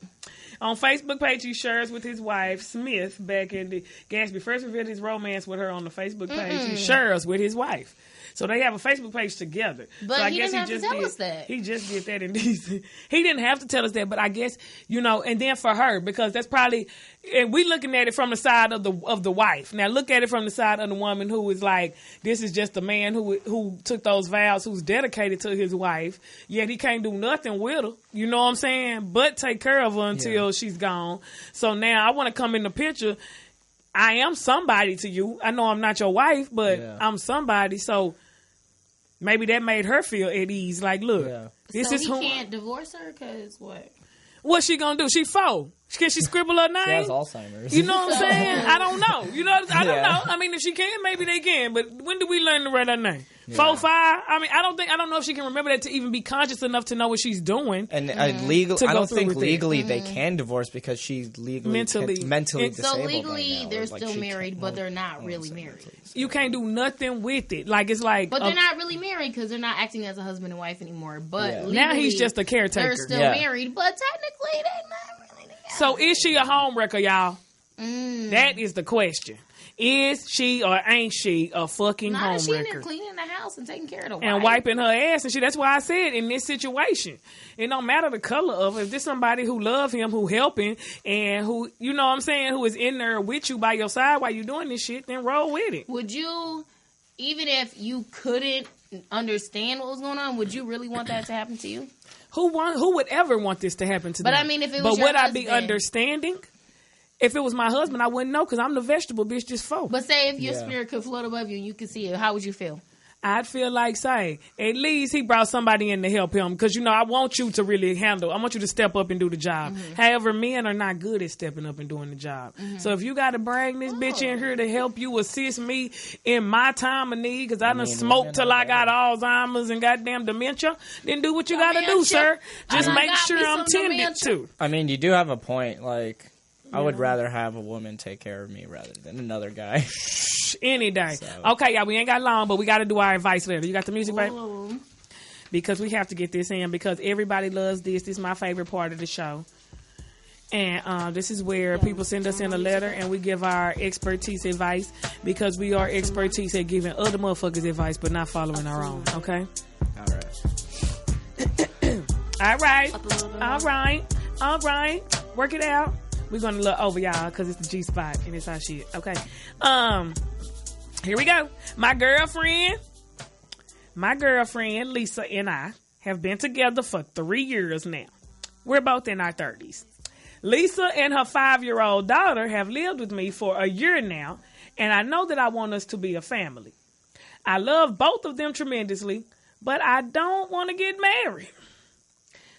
On Facebook page, he shares with his wife, Smith, back in the... Gaspy first revealed his romance with her on the Facebook page. He shares with his wife. So they have a Facebook page together. But so I he guess didn't have to tell us that. He just did that in DC. He didn't have to tell us that, but I guess, you know, and then for her, because that's probably, and we looking at it from the side of the wife. Now look at it from the side of the woman who is like, this is just a man who took those vows, who's dedicated to his wife, yet he can't do nothing with her. You know what I'm saying? But take care of her until she's gone. So now I want to come in the picture. I am somebody to you. I know I'm not your wife, but I'm somebody. So maybe that made her feel at ease. Like, look, this is who. He can't divorce her because what? What's she gonna do? She 4. Can she scribble her name? She has Alzheimer's. You know what I'm saying? I don't know. You know, I don't know. I mean, if she can, maybe they can. But when do we learn to write her name? 4, 5. I mean, I don't know if she can remember that to even be conscious enough to know what she's doing. And I don't think legally they can divorce because she's legally mentally disabled. So legally, right now, they're still married, but they're not really married. You can't do nothing with it. Like it's like, but they're not really married because they're not acting as a husband and wife anymore. But legally, now he's just a caretaker. They're still married, but technically they're not really together. So is she a homewrecker, y'all? That is the question. Is she or ain't she a fucking homewrecker? She in there cleaning the house and taking care of the wife. And wiping her ass and shit. That's why I said in this situation, it don't matter the color of it. If there's somebody who love him, who helping, and who, you know what I'm saying, who is in there with you by your side while you doing this shit, then roll with it. Would you, even if you couldn't understand what was going on, would you really want that to happen to you? Who would ever want this to happen to them? But I mean, if it was your would husband, I be understanding? If it was my husband, I wouldn't know because I'm the vegetable bitch just 4. But say if your spirit could float above you and you could see it, how would you feel? I'd feel like saying, at least he brought somebody in to help him. Because, I want you to really I want you to step up and do the job. However, men are not good at stepping up and doing the job. So if you got to bring this bitch in here to help you assist me in my time of need, because I done smoked till I got Alzheimer's and goddamn dementia, then do what you got to do, sir. Just make sure I'm tended to. I mean, you do have a point. Like, I would rather have a woman take care of me rather than another guy. Any day. So. Okay, y'all, we ain't got long, but we got to do our advice later. You got the music, babe? Because we have to get this in because everybody loves this. This is my favorite part of the show. And this is where people send us in a letter and we give our expertise advice because we are expertise at giving other motherfuckers advice but not following our own. Okay? All right. Work it out. We're going to look over y'all because it's the G spot and it's our shit. Okay. Here we go. My girlfriend, Lisa, and I have been together for 3 years now. We're both in our 30s. Lisa and her 5-year-old daughter have lived with me for a year now, and I know that I want us to be a family. I love both of them tremendously, but I don't want to get married.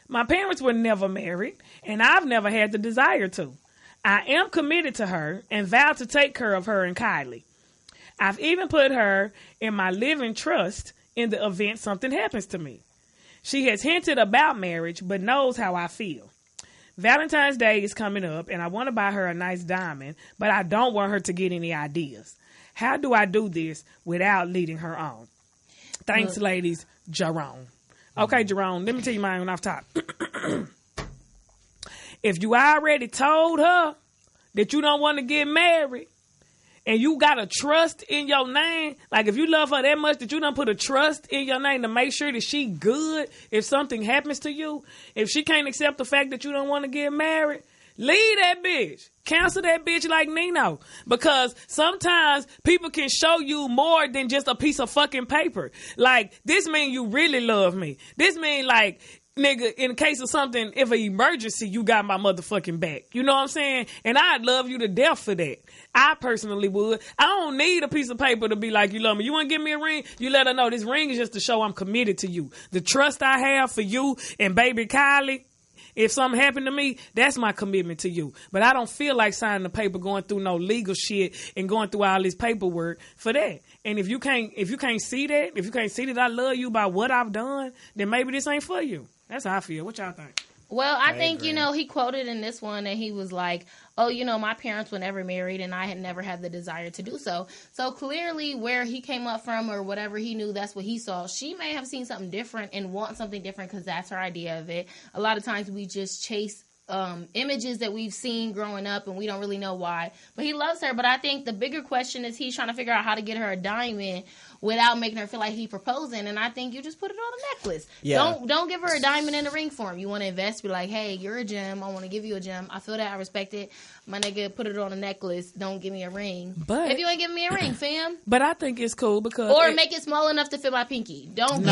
My parents were never married, and I've never had the desire to. I am committed to her and vow to take care of her and Kylie. I've even put her in my living trust in the event something happens to me. She has hinted about marriage, but knows how I feel. Valentine's Day is coming up, and I want to buy her a nice diamond, but I don't want her to get any ideas. How do I do this without leading her on? Thanks, ladies. Jerome. Okay, Jerome, let me tell you mine off top. If you already told her that you don't want to get married and you got a trust in your name, like if you love her that much that you done put a trust in your name to make sure that she good if something happens to you, if she can't accept the fact that you don't want to get married, leave that bitch. Cancel that bitch like Nino. Because sometimes people can show you more than just a piece of fucking paper. Like, this mean you really love me. This mean like, nigga, in case of something, if an emergency, you got my motherfucking back. You know what I'm saying? And I'd love you to death for that. I personally would. I don't need a piece of paper to be like, you love me. You want to give me a ring? You let her know this ring is just to show I'm committed to you. The trust I have for you and baby Kylie, if something happened to me, that's my commitment to you. But I don't feel like signing the paper, going through no legal shit and going through all this paperwork for that. And if you can't see that I love you by what I've done, then maybe this ain't for you. That's how I feel. What y'all think? Well, I think, he quoted in this one that he was like, oh, my parents were never married and I had never had the desire to do so. So clearly where he came up from or whatever he knew, that's what he saw. She may have seen something different and want something different because that's her idea of it. A lot of times we just chase images that we've seen growing up and we don't really know why. But he loves her. But I think the bigger question is he's trying to figure out how to get her a diamond without making her feel like he proposing. And I think you just put it on a necklace. Yeah. Don't give her a diamond in a ring for him. You want to invest, be like, hey, you're a gem. I want to give you a gem. I feel that. I respect it. My nigga, put it on a necklace. Don't give me a ring. But if you ain't giving me a ring, fam. But I think it's cool because make it small enough to fit my pinky. Don't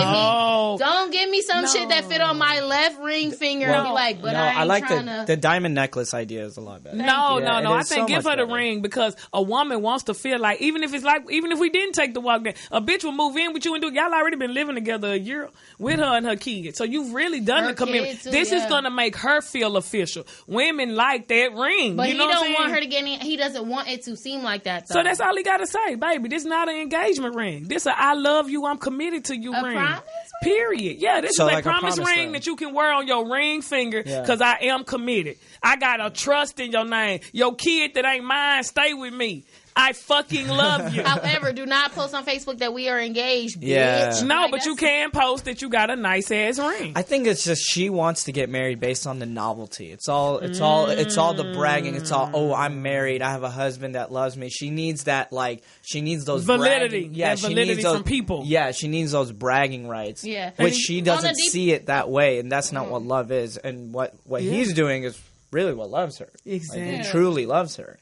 give me some shit that fit on my left ring finger and be like, but I ain't trying to. The diamond necklace idea is a lot better. No. I think give her the ring because a woman wants to feel like even if we didn't take the walk, a bitch will move in with you and do. Y'all already been living together a year with her and her kids, so you've really done the commitment. This is gonna make her feel official. Women like that ring, but you know he don't want her to get any. He doesn't want it to seem like that. Though. So that's all he got to say, baby. This not an engagement ring. This a I love you, I'm committed to you ring. Promise ring. Period. Yeah, this is like a promise ring that you can wear on your ring finger because I am committed. I got a trust in your name. Your kid that ain't mine, stay with me. I fucking love you. However, do not post on Facebook that we are engaged, bitch. Yeah. No, like, but you can post that you got a nice ass ring. I think it's just she wants to get married based on the novelty. It's all the bragging. It's all, oh, I'm married. I have a husband that loves me. She needs that, she needs those validity. Bragging. Yeah, she needs those, from people. Yeah, she needs those bragging rights. Yeah. Which she doesn't see it that way, and that's not what love is. And what he's doing is really what loves her. Exactly. He truly loves her.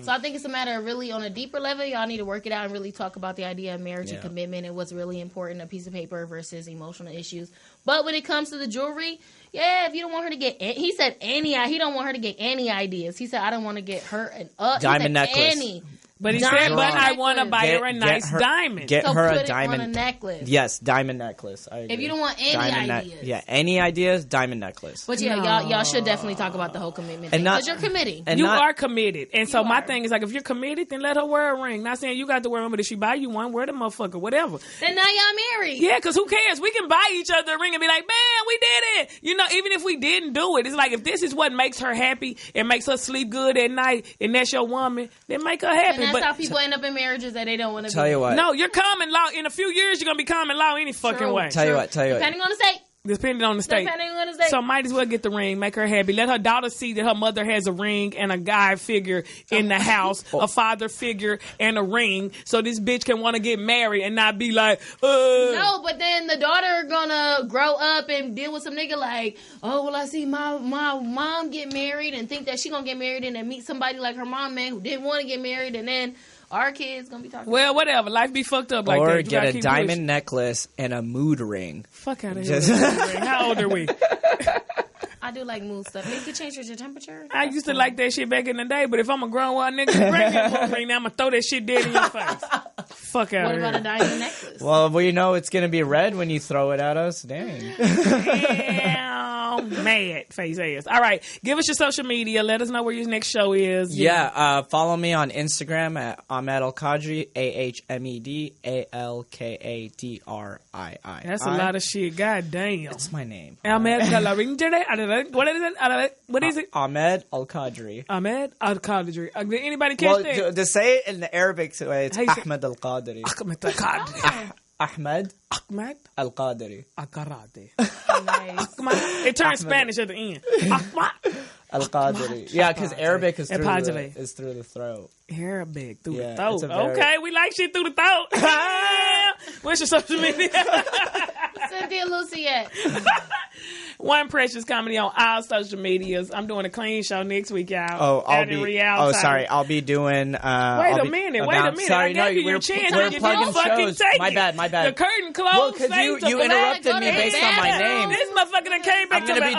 So I think it's a matter of really on a deeper level, y'all need to work it out and really talk about the idea of marriage and commitment and what's really important, a piece of paper versus emotional issues. But when it comes to the jewelry, if you don't want her to get, he said he don't want her to get any ideas. He said, I don't want to get her an diamond necklace. But he Diamond said, but I necklace. want to buy her a nice diamond. Get So her put a it diamond on a necklace. Yes, diamond necklace. I agree. If you don't want any ideas. Yeah, any ideas, diamond necklace. But yeah, y'all should definitely talk about the whole commitment thing. And not- Because you're committing. And You not- are committed. And so You my are. thing is like, if you're committed, then let her wear a ring. Not saying you got to wear one, but if she buy you one, wear the motherfucker, whatever. Then now y'all married. Yeah, because who cares? We can buy each other a ring and be like, man, we did it. You know, even if we didn't do it, it's like, if this is what makes her happy and makes her sleep good at night, and that's your woman, then make her happy. And that's But how people end up in marriages that they don't want to be. Tell you what. no, you're common law. In a few years, you're going to be common law any fucking True. way. Tell you what. Depending on the state. Depending on the state. Depending on the state. So might as well get the ring, make her happy. Let her daughter see that her mother has a ring and a guy figure in the house, a father figure and a ring. So this bitch can want to get married and not be like, No, but then the daughter gonna grow up and deal with some nigga like, oh, well, I see my mom get married and think that she gonna get married and then meet somebody like her mom, man, who didn't want to get married, and then our kids gonna be talking. well, whatever. Life be fucked up like that. Or You get gotta a keep diamond pushing. necklace and a mood ring. Fuck out of Just- here. How old are we? I do like mood stuff. It could change your temperature. I used to like that shit back in the day, but if I'm a grown wild nigga, bring me a moon ring, now I'm gonna throw that shit dead in your face. Fuck out What of about a here. diamond necklace? Well, we know it's going to be red when you throw it at us. Dang. Damn, mad face ass. All right, give us your social media. Let us know where your next show is. Yeah, follow me on Instagram at Ahmed Al Qadri, AhmedAlKadrii. That's a lot of shit. God damn. It's my name. Ahmed Coloring today. What is it? What is it? Ahmed Al Qadri. Ahmed Al Qadri. Did anybody catch Well, that? to say it in the Arabic way, it's How you say- Ahmed Al Qadri. Ahmed Al Qadri. Ahmed Ahmed Al Qadri. Al Qadri. Nice. It turns Spanish at the end. Ahmed Al Qadri. Yeah, because Arabic is El through, Padre. through the throat. Arabic through Yeah, the throat. it's a very- Okay, we like shit through the throat. What's your social media? Cynthia Luciette. One Precious Comedy on all social medias. I'm doing a clean show next week, y'all. Oh, I'll Out in be. Real Oh, time. sorry. I'll be doing. Wait I'll a be minute. Sorry, I gave you your we're, chance. we're You didn't plugging fucking shows. take My it. bad. The curtain closed. Well, because you Save the interrupted go me to based the on my bathroom. name. This motherfucker that came back I'm going to be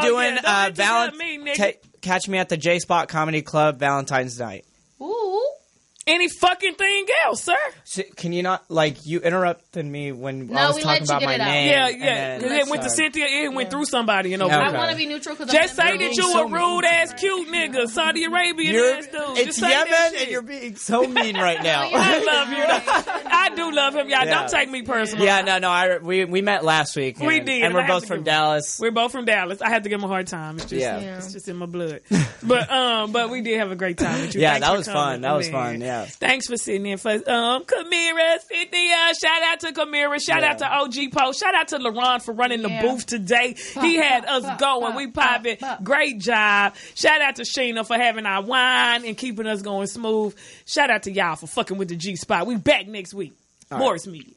doing catch me at the J Spot Comedy Club Valentine's night. Ooh. Any fucking thing else, sir? Can you not you interrupted me when No, I was we talking let you about get my it out. name? Yeah, and yeah. then- Because it went to sorry. Cynthia. It went through somebody. You know. Yeah, I okay. want to be neutral because Just say that being you so a rude ass cute nigga, Saudi Arabian ass dude. It's Just say Yemen, that shit. and you're being so mean right now. I love you. I do love him, y'all. Yeah. Don't take me personal. Yeah, no. We met last week. We and- did, and and I we're have both to from give- Dallas. We're both from Dallas. I have to give him a hard time. It's just, Yeah. it's just in my blood. But we did have a great time with you. Yeah, Thanks that for was coming, fun. That was man. fun. Yeah. Thanks for sitting in for Kamira, Cynthia. Shout out to Kamira. Shout out to OG Post. Shout out to LaRon for running the booth today. He had us going. We popping. Great job. Shout out to Sheena for having our wine and keeping us going smooth. Shout out to y'all for fucking with the G Spot. We back next week. Morris Media.